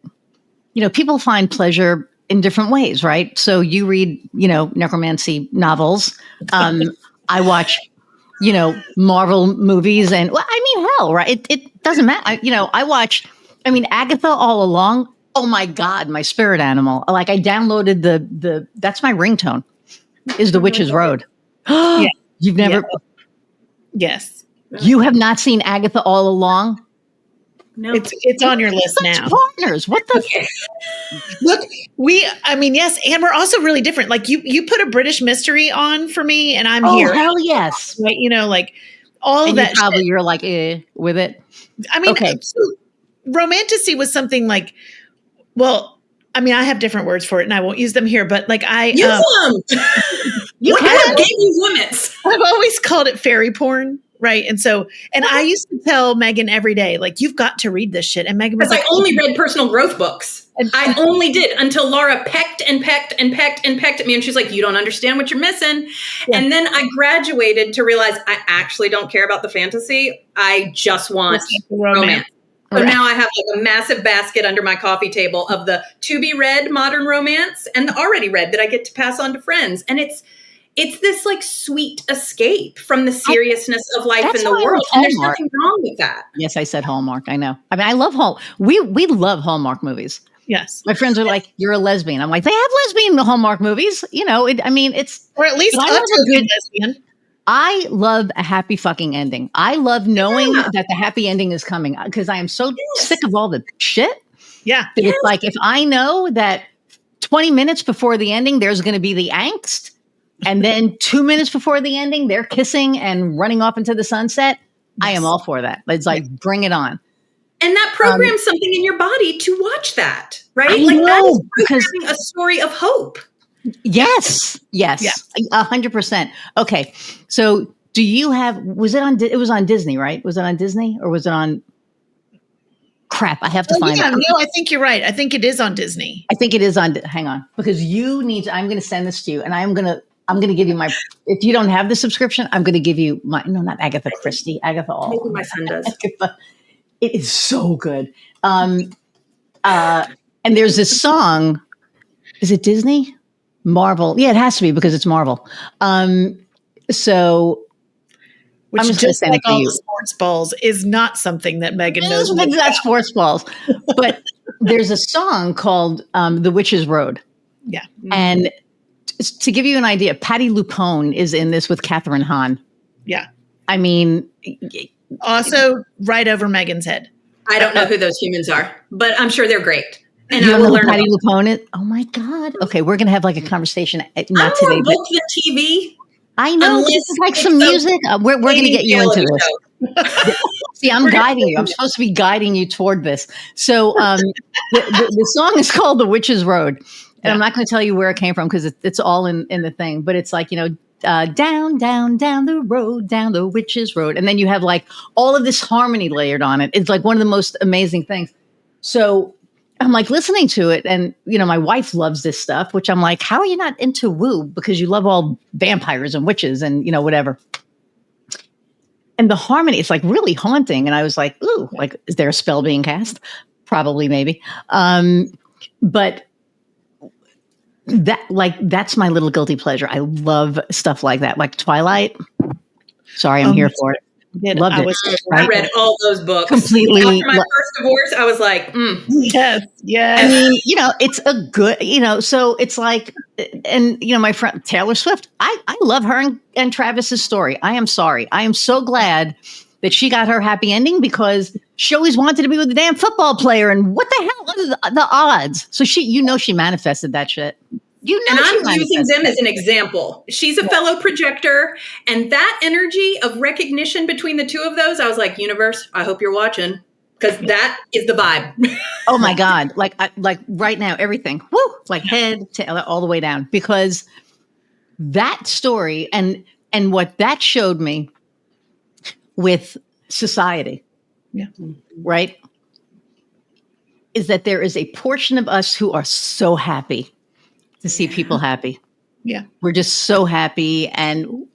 people find pleasure in different ways, right? So you read, necromancy novels. I watch Marvel movies, and hell, right? It doesn't matter. I watch, Agatha all along. Oh my God, my spirit animal. I downloaded the that's my ringtone is The Witch's Road. Yeah. You've never, Yes. You have not seen Agatha all along? No. It's on your list now. Partners. What the? Okay. Look, yes, and we're also really different. Like you put a British mystery on for me, and I'm here. Oh, hell yes. Right? Like all and that. You're like with it. I mean, okay. So romanticy was something like, well, I mean, I have different words for it, and I won't use them here. But like use them. You gave you limits. I've always called it fairy porn. Right. And I used to tell Meghan every day, like, you've got to read this shit. And Meghan was like, I only read personal growth books. I only did until Laura pecked and pecked and pecked and pecked at me. And she's like, you don't understand what you're missing. Yeah. And then I graduated to realize I actually don't care about the fantasy. I just want romance. So now I have like a massive basket under my coffee table of the to be read modern romance and the already read that I get to pass on to friends. And it's this like sweet escape from the seriousness of life in the world. And there's nothing wrong with that. Yes, I said Hallmark. I know. I mean, I love we love Hallmark movies. Yes. My friends are like, you're a lesbian. I'm like, they have lesbian Hallmark movies. It's, or at least a good lesbian. I love a happy fucking ending. I love knowing that the happy ending is coming because I am so sick of all the shit. Yeah. It's like, if I know that 20 minutes before the ending, there's going to be the angst. And then 2 minutes before the ending, they're kissing and running off into the sunset. Yes. I am all for that. It's like, bring it on. And that programs something in your body to watch that, right? That is programming a story of hope. Yes. 100%. Okay. So do you have, it was on Disney, right? Was it on Disney or was it on crap? I have to find out. No, I think you're right. I think it is on Disney. I think it is on, hang on, because I'm going to send this to you and I'm going to give you if you don't have the subscription, I'm going to give you not Agatha Christie, Agatha all. Maybe my son does. It is so good. And there's this song, is it Disney? Marvel. Yeah, it has to be because it's Marvel. Which is just like all the sports balls is not something that Meghan knows. That's sports balls. But there's a song called The Witch's Road. Yeah. And to give you an idea, Patti LuPone is in this with Catherine Hahn. Yeah. I mean, also right over Meghan's head. I don't know who those humans are, but I'm sure they're great. And I will learn Patti LuPone is. Oh my God. Okay, we're gonna have like a conversation. Not today, but book the TV. I know. This is like some music. We're gonna get you into this. See, I'm guiding you. I'm supposed to be guiding you toward this. So the song is called "The Witch's Road," and I'm not going to tell you where it came from because it's all in the thing. But it's like down the road, down the witch's road, and then you have like all of this harmony layered on it. It's like one of the most amazing things. So I'm like listening to it, and my wife loves this stuff, which I'm like, how are you not into woo? Because you love all vampires and witches and whatever. And the harmony, it's like really haunting. And I was like, ooh, like, is there a spell being cast? Probably, maybe. But that's my little guilty pleasure. I love stuff like that, like Twilight. Sorry, I'm here for it. Loved it. I read all those books completely. After my first divorce, I was like, yes. I mean, it's a good, so it's like, and my friend Taylor Swift, I love her and Travis's story. I am sorry. I am so glad that she got her happy ending because she always wanted to be with a damn football player. And what the hell are the odds? So she manifested that shit. And I'm using them as an example. She's a fellow projector. And that energy of recognition between the two of those, I was like, universe, I hope you're watching. Because that is the vibe. Oh my God. Like right now, everything. Woo! Like head to all the way down. Because that story and what that showed me with society. Yeah. Right? Is that there is a portion of us who are so happy to see people happy. Yeah. We're just so happy and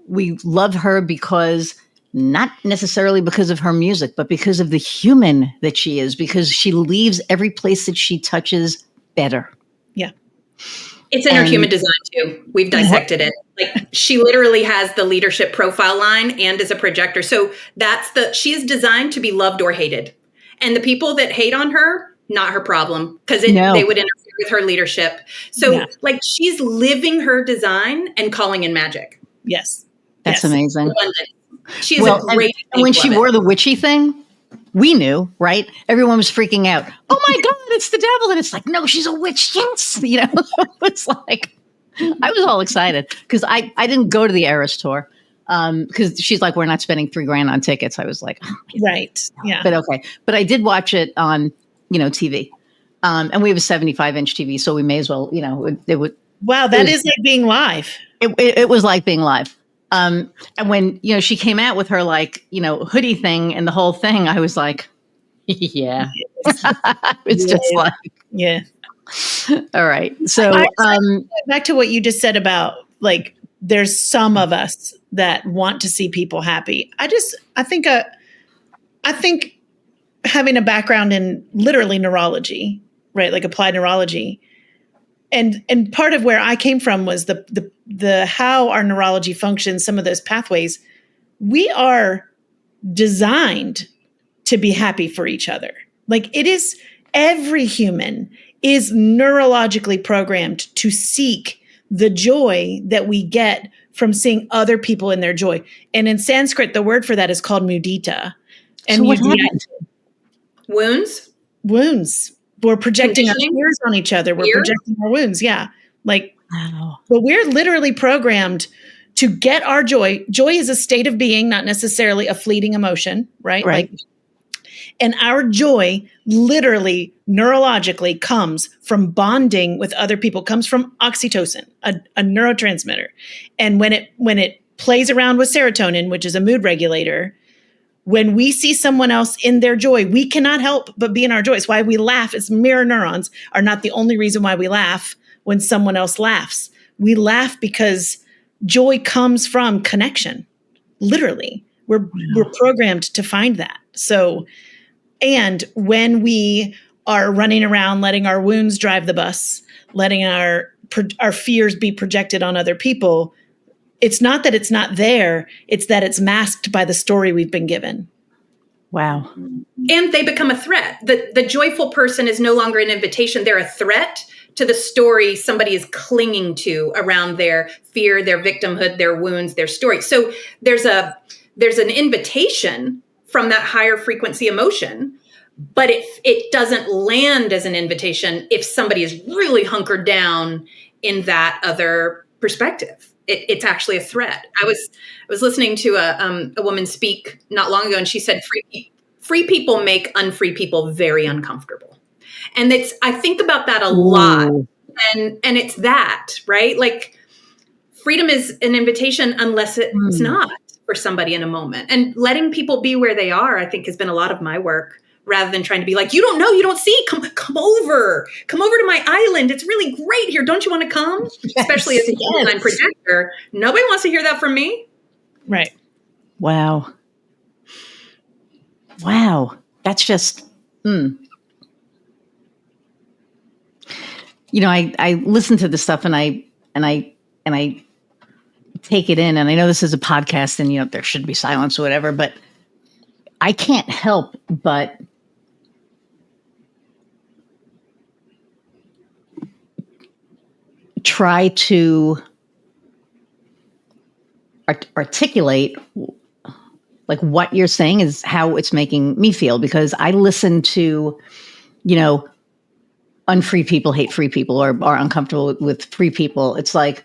we love her because not necessarily because of her music, but because of the human that she is, because she leaves every place that she touches better. Yeah. It's in her human design too. We've dissected it. Like she literally has the leadership profile line and is a projector. So she is designed to be loved or hated. And the people that hate on her, not her problem because they would interfere with her leadership. So like she's living her design and calling in magic. Yes. That's amazing. She is a great. And when she wore the witchy thing, we knew, right? Everyone was freaking out. Oh my God, it's the devil. And it's like, no, she's a witch. Yes. It's like, I was all excited because I didn't go to the Eras tour because she's like, we're not spending $3,000 on tickets. I was like, oh, Right. Yeah. but okay. But I did watch it on, TV. And we have a 75-inch TV, so we may as well, it would. Wow. That is like being live. It was like being live. And when, she came out with her hoodie thing and the whole thing, I was like, yeah, it's just like, yeah. All right. So back to what you just said about like, there's some of us that want to see people happy. I think having a background in literally neurology, right? Like applied neurology. And part of where I came from was the how our neurology functions, some of those pathways. We are designed to be happy for each other. Like it is, every human is neurologically programmed to seek the joy that we get from seeing other people in their joy. And in Sanskrit, the word for that is called mudita. And so what happened? Wounds. We're projecting our fears on each other. We're projecting our wounds. Yeah. Like, wow. But we're literally programmed to get our joy. Joy is a state of being, not necessarily a fleeting emotion, right? Right. And our joy literally neurologically comes from bonding with other people, comes from oxytocin, a neurotransmitter. And when it plays around with serotonin, which is a mood regulator, when we see someone else in their joy, we cannot help but be in our joy. It's why we laugh. It's mirror neurons are not the only reason why we laugh when someone else laughs. We laugh because joy comes from connection. Literally, we're programmed to find that. So, and when we are running around letting our wounds drive the bus, letting our fears be projected on other people, it's not that it's not there, it's that it's masked by the story we've been given. Wow. And they become a threat. The joyful person is no longer an invitation. They're a threat to the story somebody is clinging to around their fear, their victimhood, their wounds, their story. So there's an invitation from that higher frequency emotion, but it doesn't land as an invitation if somebody is really hunkered down in that other perspective. It's actually a threat. I was listening to a woman speak not long ago, and she said, free people make unfree people very uncomfortable. And I think about that a lot. And it's that, right? Like freedom is an invitation unless it's not for somebody in a moment. And letting people be where they are, I think, has been a lot of my work, rather than trying to be like, you don't know, you don't see, come over to my island. It's really great here. Don't you want to come? Yes, especially as a human projector. Nobody wants to hear that from me. Right. Wow. That's just, I listen to this stuff and I take it in, and I know this is a podcast and, there should be silence or whatever, but I can't help but try to articulate like what you're saying is how it's making me feel, because I listen to, unfree people hate free people or are uncomfortable with free people. It's like,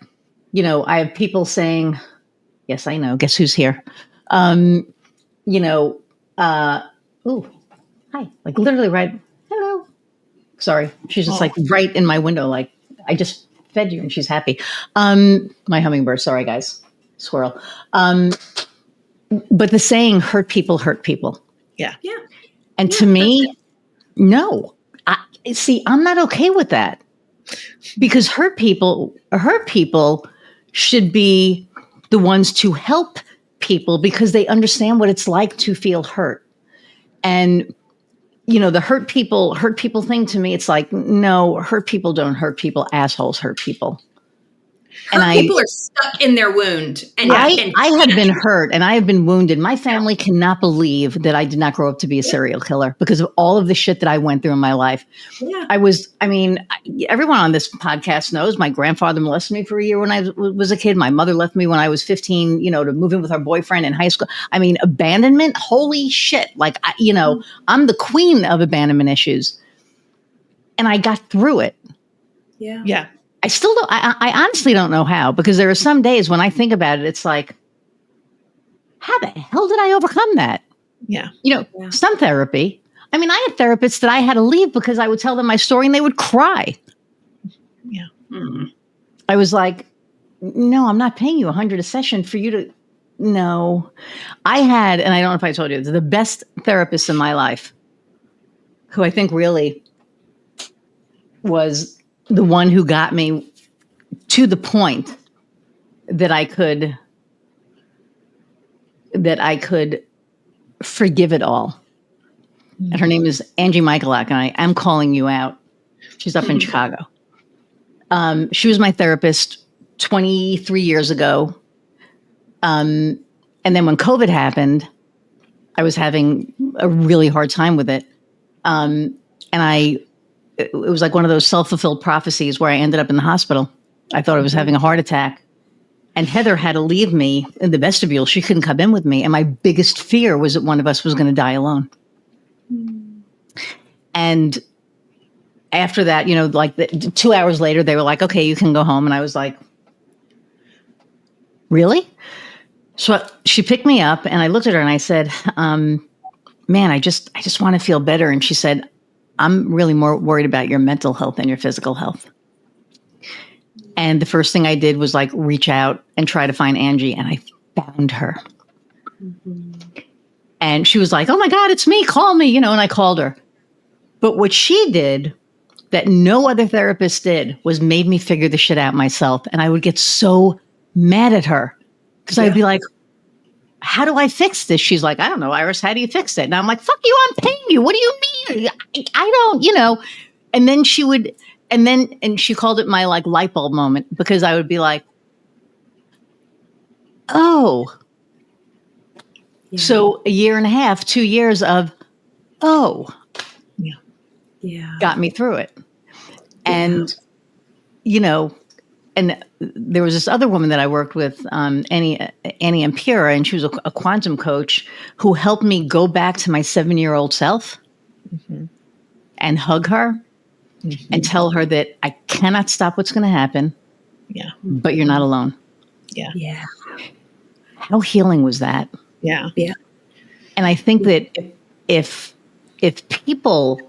I have people saying, yes, I know, guess who's here? Hi, like literally right. Hello. Sorry. She's just like right in my window. Like I just fed you and she's happy. My hummingbird. Sorry, guys. Squirrel. But the saying, hurt people hurt people. Yeah. Yeah. And to me, no. I'm not okay with that, because hurt people should be the ones to help people because they understand what it's like to feel hurt. And, the hurt people thing, to me, it's like, no, hurt people don't hurt people. Assholes hurt people. Hurt people are stuck in their wound. And I have been hurt and I have been wounded. My family cannot believe that I did not grow up to be a serial killer because of all of the shit that I went through in my life. Yeah. Everyone on this podcast knows my grandfather molested me for a year when I was a kid. My mother left me when I was 15, to move in with her boyfriend in high school. I mean, abandonment, holy shit. Like, I'm the queen of abandonment issues. And I got through it. Yeah. Yeah. I still don't, I honestly don't know how, because there are some days when I think about it, it's like, how the hell did I overcome that? Yeah. Some therapy. I mean, I had therapists that I had to leave because I would tell them my story and they would cry. Yeah. Mm-hmm. I was like, no, I'm not paying you $100 a session for you to, no. I had, and I don't know if I told you, the best therapist in my life, who I think really was the one who got me to the point that I could forgive it all. Mm-hmm. And her name is Angie Michalak, and I am calling you out. She's up in Chicago. She was my therapist 23 years ago. And then when COVID happened, I was having a really hard time with it. And it was like one of those self-fulfilled prophecies where I ended up in the hospital. I thought I was having a heart attack. And Heather had to leave me in the vestibule. She couldn't come in with me. And my biggest fear was that one of us was going to die alone. And after that, 2 hours later, they were like, okay, you can go home. And I was like, really? So she picked me up and I looked at her and I said, man, I just want to feel better. And she said, I'm really more worried about your mental health than your physical health. And the first thing I did was reach out and try to find Angie, and I found her. Mm-hmm. And she was like, oh my God, it's me, call me, and I called her. But what she did that no other therapist did was made me figure the shit out myself. And I would get so mad at her because I'd be like, how do I fix this? She's like, I don't know, Iris, how do you fix it? And I'm like, fuck you, I'm paying you. What do you mean? I don't, And then she would, and she called it my light bulb moment, because I would be like, oh, so a year and a half, 2 years of, got me through it. And, and there was this other woman that I worked with, Annie Ampira, and she was a quantum coach who helped me go back to my 7-year-old self and hug her and tell her that I cannot stop what's going to happen, but you're not alone. Yeah. How healing was that? Yeah. And I think that if people,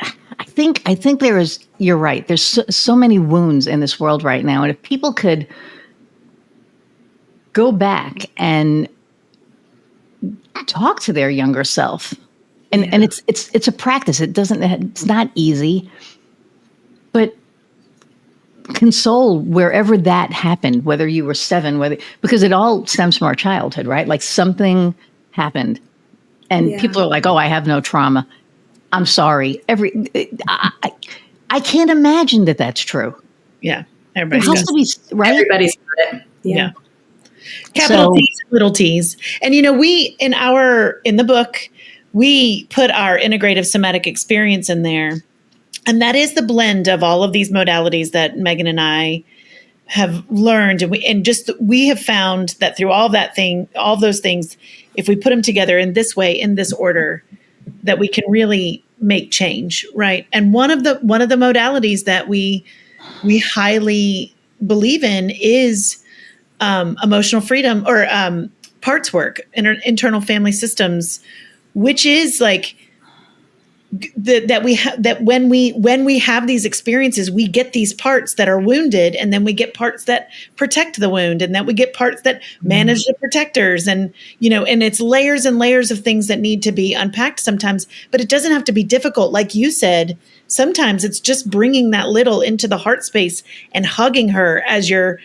I think there is, you're right. There's so many wounds in this world right now. And if people could go back and talk to their younger self, and it's a practice. It's not easy, but console wherever that happened, whether you were 7, because it all stems from our childhood, right? Something happened and people are like, oh, I have no trauma. I'm sorry. I can't imagine that that's true. Yeah. It has to be, right? Everybody's got it. Yeah. Capital T's, little T's. And, we, in the book, we put our integrative somatic experience in there. And that is the blend of all of these modalities that Meghan and I have learned. And we have found that through all those things, if we put them together in this way, in this order, that we can really make change, right? And one of the modalities that we highly believe in is emotional freedom, or parts work, internal family systems, which is that when we have these experiences, we get these parts that are wounded, and then we get parts that protect the wound, and then we get parts that manage the protectors, and and it's layers and layers of things that need to be unpacked sometimes. But it doesn't have to be difficult, like you said. Sometimes it's just bringing that little into the heart space and hugging her as your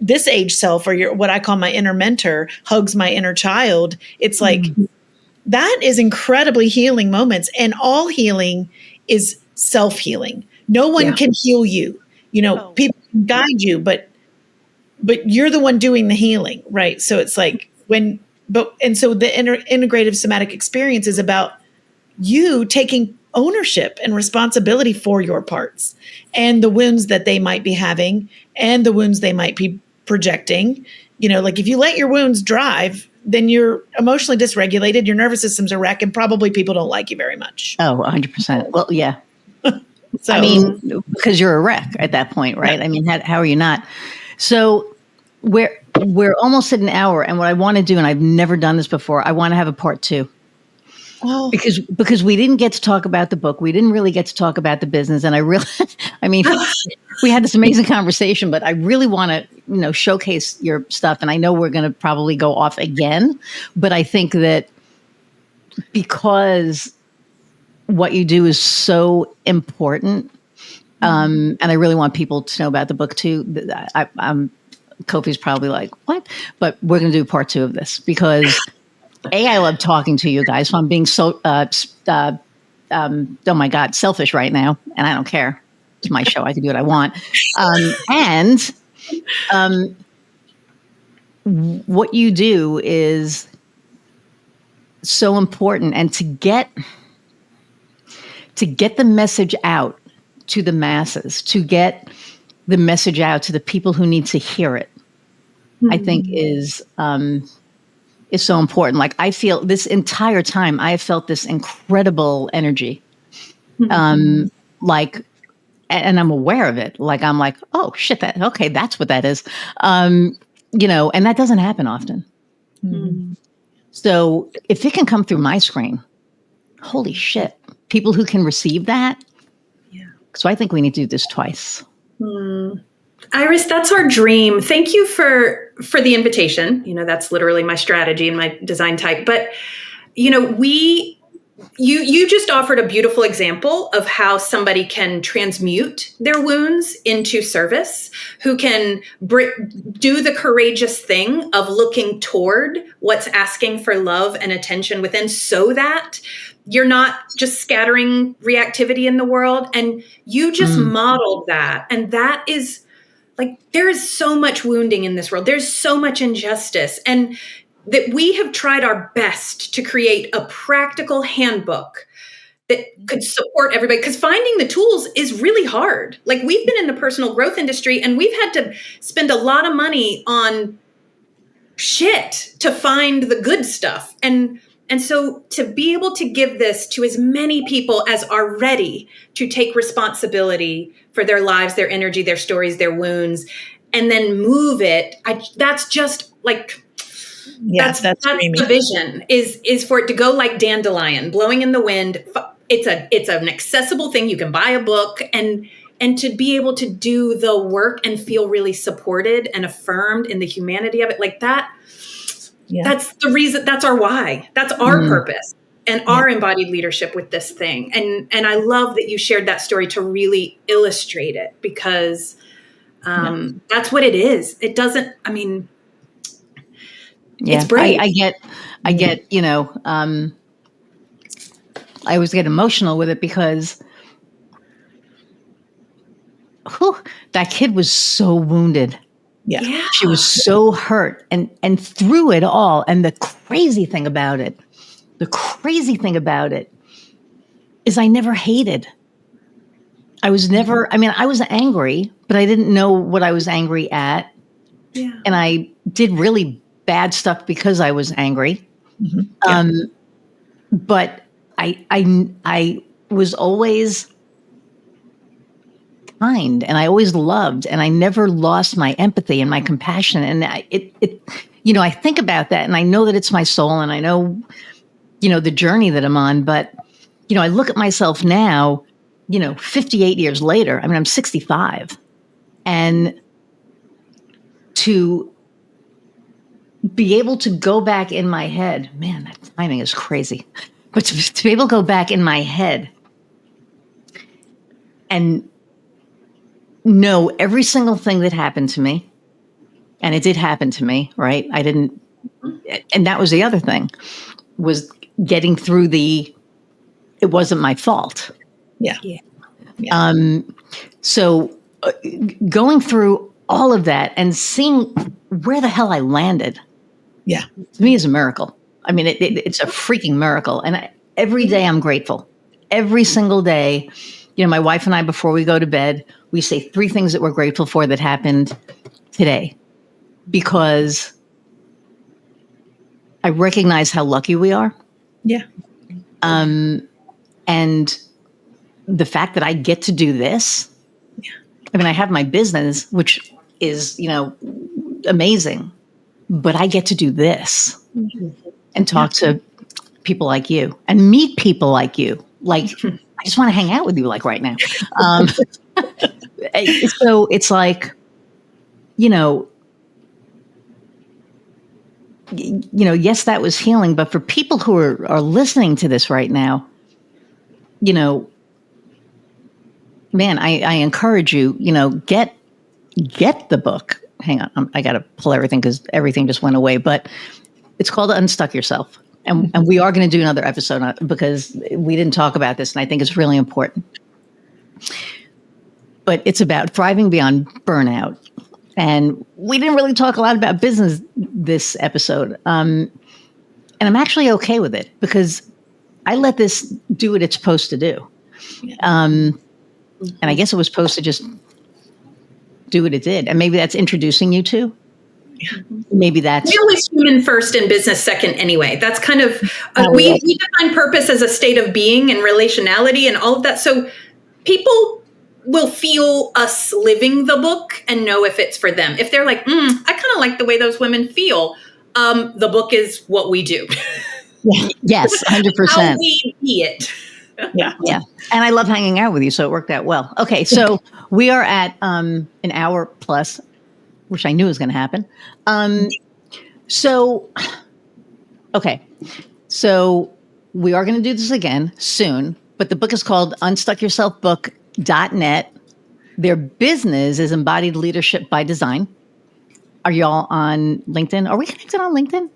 this age self, or your, what I call my inner mentor, hugs my inner child. It's that is incredibly healing moments, and all healing is self-healing. No one can heal you. people can guide you, but you're the one doing the healing, right? So it's like so the integrative somatic experience is about you taking ownership and responsibility for your parts and the wounds that they might be having and the wounds they might be projecting. Like if you let your wounds drive, then you're emotionally dysregulated, your nervous system's a wreck, and probably people don't like you very much. Oh, 100%. Well, yeah. So, I mean, because you're a wreck at that point, right? Yeah. I mean, how are you not? So we're almost at an hour, and what I want to do, and I've never done this before, I want to have a part 2. Oh. Because we didn't get to talk about the book. We didn't really get to talk about the business. And I mean, we had this amazing conversation, but I really want to, showcase your stuff. And I know we're going to probably go off again, but I think that because what you do is so important, and I really want people to know about the book too. Kofi's probably like, what? But we're going to do part 2 of this because I love talking to you guys. So I'm being so, oh my God, selfish right now. And I don't care. It's my show. I can do what I want. What you do is so important. And to get the message out to the masses, to get the message out to the people who need to hear it, I think is so important. Like I feel this entire time, I have felt this incredible energy. Like, and I'm aware of it. Like, I'm like, oh shit, okay, that's what that is. And that doesn't happen often. Mm-hmm. So if it can come through my screen, holy shit, people who can receive that. Yeah. So I think we need to do this twice. Iris, that's our dream. Thank you for the invitation. That's literally my strategy and my design type. But, you just offered a beautiful example of how somebody can transmute their wounds into service, who can do the courageous thing of looking toward what's asking for love and attention within, so that you're not just scattering reactivity in the world. And you just modeled that. And that is like, there is so much wounding in this world. There's so much injustice. And that we have tried our best to create a practical handbook that could support everybody. Because finding the tools is really hard. Like, we've been in the personal growth industry and we've had to spend a lot of money on shit to find the good stuff. And so to be able to give this to as many people as are ready to take responsibility for their lives, their energy, their stories, their wounds, and then move it, that's just like, that's the vision is for it to go like dandelion blowing in the wind. It's an accessible thing. You can buy a book and to be able to do the work and feel really supported and affirmed in the humanity of it, like that. Yeah. That's the reason. That's our why. That's our purpose and our embodied leadership with this thing. And I love that you shared that story to really illustrate it, because that's what it is. It doesn't, I mean, it's brave. I get, I always get emotional with it because that kid was so wounded. Yeah. She was so hurt and through it all. And the crazy thing about it is I never hated. I was angry, but I didn't know what I was angry at. Yeah. And I did really bad stuff because I was angry. But I was always kind, and I always loved, and I never lost my empathy and my compassion. And I think about that, and I know that it's my soul, and I know, the journey that I'm on. But, I look at myself now, 58 years later. I mean, I'm 65, and to be able to go back in my head, man, that timing is crazy. But to be able to go back in my head and know every single thing that happened to me, and it did happen to me, right? And that was the other thing, was getting through it wasn't my fault. Yeah. So going through all of that and seeing where the hell I landed, Yeah. to me is a miracle. I mean, it's a freaking miracle. And every day I'm grateful. Every single day, my wife and I, before we go to bed, we say 3 things that we're grateful for that happened today, because I recognize how lucky we are. Yeah. And the fact that I get to do this, I mean, I have my business, which is, amazing, but I get to do this and talk to people like you and meet people like you. Like, I just want to hang out with you like right now. So it's like, yes, that was healing, but for people who are listening to this right now, man, I encourage you, get the book. Hang on, I got to pull everything because everything just went away. But it's called Unstuck Yourself, and we are going to do another episode on it because we didn't talk about this, and I think it's really important. But it's about thriving beyond burnout, and we didn't really talk a lot about business this episode. And I'm actually okay with it because I let this do what it's supposed to do. And I guess it was supposed to just do what it did. And maybe that's introducing you to. Maybe that's... We always human first and business second anyway. That's kind of... we define purpose as a state of being and relationality and all of that. So people will feel us living the book and know if it's for them. If they're like, I kind of like the way those women feel, the book is what we do. Yes, 100%. How we be it. Yeah. And I love hanging out with you, so it worked out well. Okay, so we are at an hour plus, which I knew was going to happen. So we are going to do this again soon, but the book is called unstuckyourselfbook.net. Their business is Embodied Leadership by Design. Are y'all on LinkedIn? Are we connected on LinkedIn?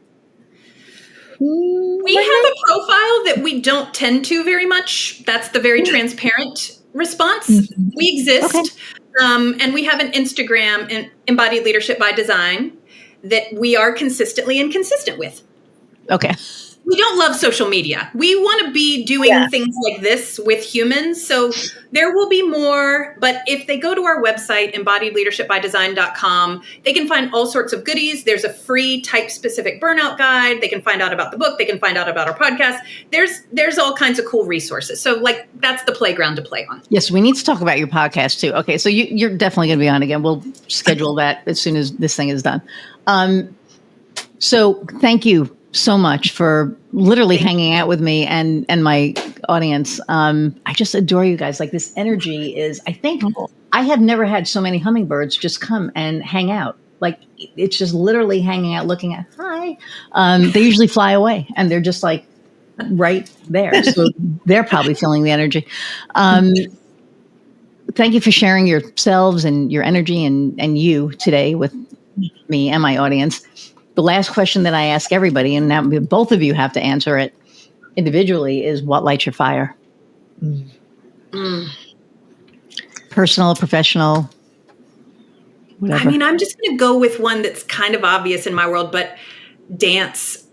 We have a profile that we don't tend to very much. That's the very transparent response. We exist. Okay. And we have an Instagram, Embodied Leadership by Design, that we are consistently inconsistent with. Okay. We don't love social media. We want to be doing things like this with humans. So there will be more. But if they go to our website, embodiedleadershipbydesign.com, they can find all sorts of goodies. There's a free type-specific burnout guide. They can find out about the book. They can find out about our podcast. There's all kinds of cool resources. So that's the playground to play on. Yes, we need to talk about your podcast too. Okay, so you're definitely going to be on again. We'll schedule that as soon as this thing is done. So thank you so much for literally hanging out with me and my audience. I just adore you guys. Like, this energy is, I think I have never had so many hummingbirds just come and hang out. Like, it's just literally hanging out, looking at, hi. They usually fly away and they're just like right there. So they're probably feeling the energy. Thank you for sharing yourselves and your energy and you today with me and my audience. The last question that I ask everybody, and now both of you have to answer it individually, is what lights your fire? Personal, professional, whatever. I mean, I'm just going to go with one that's kind of obvious in my world, but dance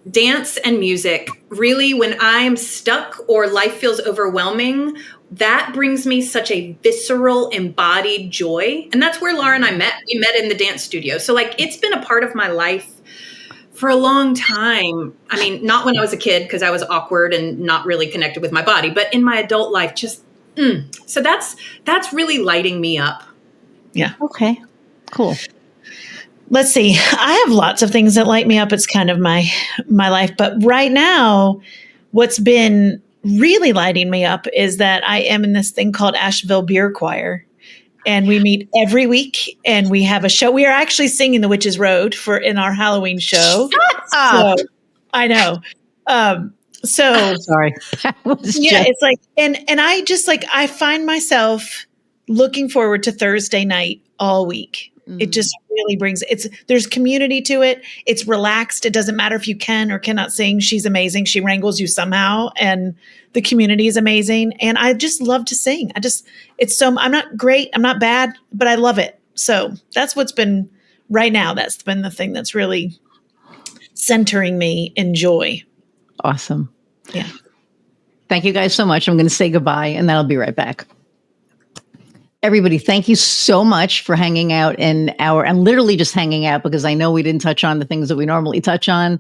and music. Really, when I'm stuck or life feels overwhelming, that brings me such a visceral, embodied joy. And that's where Laura and I met. We met in the dance studio. So it's been a part of my life for a long time. I mean, not when I was a kid because I was awkward and not really connected with my body, but in my adult life, just, so that's really lighting me up. Yeah. Okay, cool. Let's see. I have lots of things that light me up. It's kind of my life, but right now, what's been really lighting me up is that I am in this thing called Asheville Beer Choir. And we meet every week and we have a show. We are actually singing The Witch's Road in our Halloween show. Shut up. So, I know. Sorry. It's like, and I just I find myself looking forward to Thursday night all week. It just really brings there's community to it. It's relaxed. It doesn't matter if you can or cannot sing. She's amazing. She wrangles you somehow, and the community is amazing. And I just love to sing. I'm not great. I'm not bad, but I love it. So that's what's been right now. That's been the thing that's really centering me in joy. Awesome. Yeah. Thank you guys so much. I'm going to say goodbye, and then I'll be right back. Everybody, thank you so much for hanging out and literally just hanging out, because I know we didn't touch on the things that we normally touch on,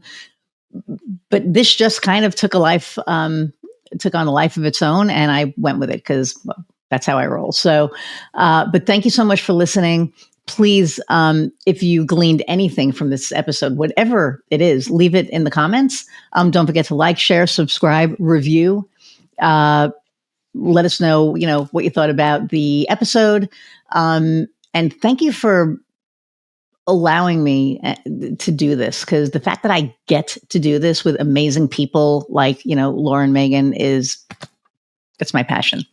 but this just kind of took on a life of its own, and I went with it because that's how I roll. So, but thank you so much for listening. Please, if you gleaned anything from this episode, whatever it is, leave it in the comments. Don't forget to like, share, subscribe, review. Let us know, what you thought about the episode. And thank you for allowing me to do this, because the fact that I get to do this with amazing people like, Laura and Meghan that's my passion.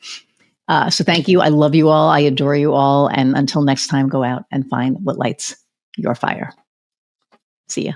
So thank you. I love you all. I adore you all. And until next time, go out and find what lights your fire. See ya.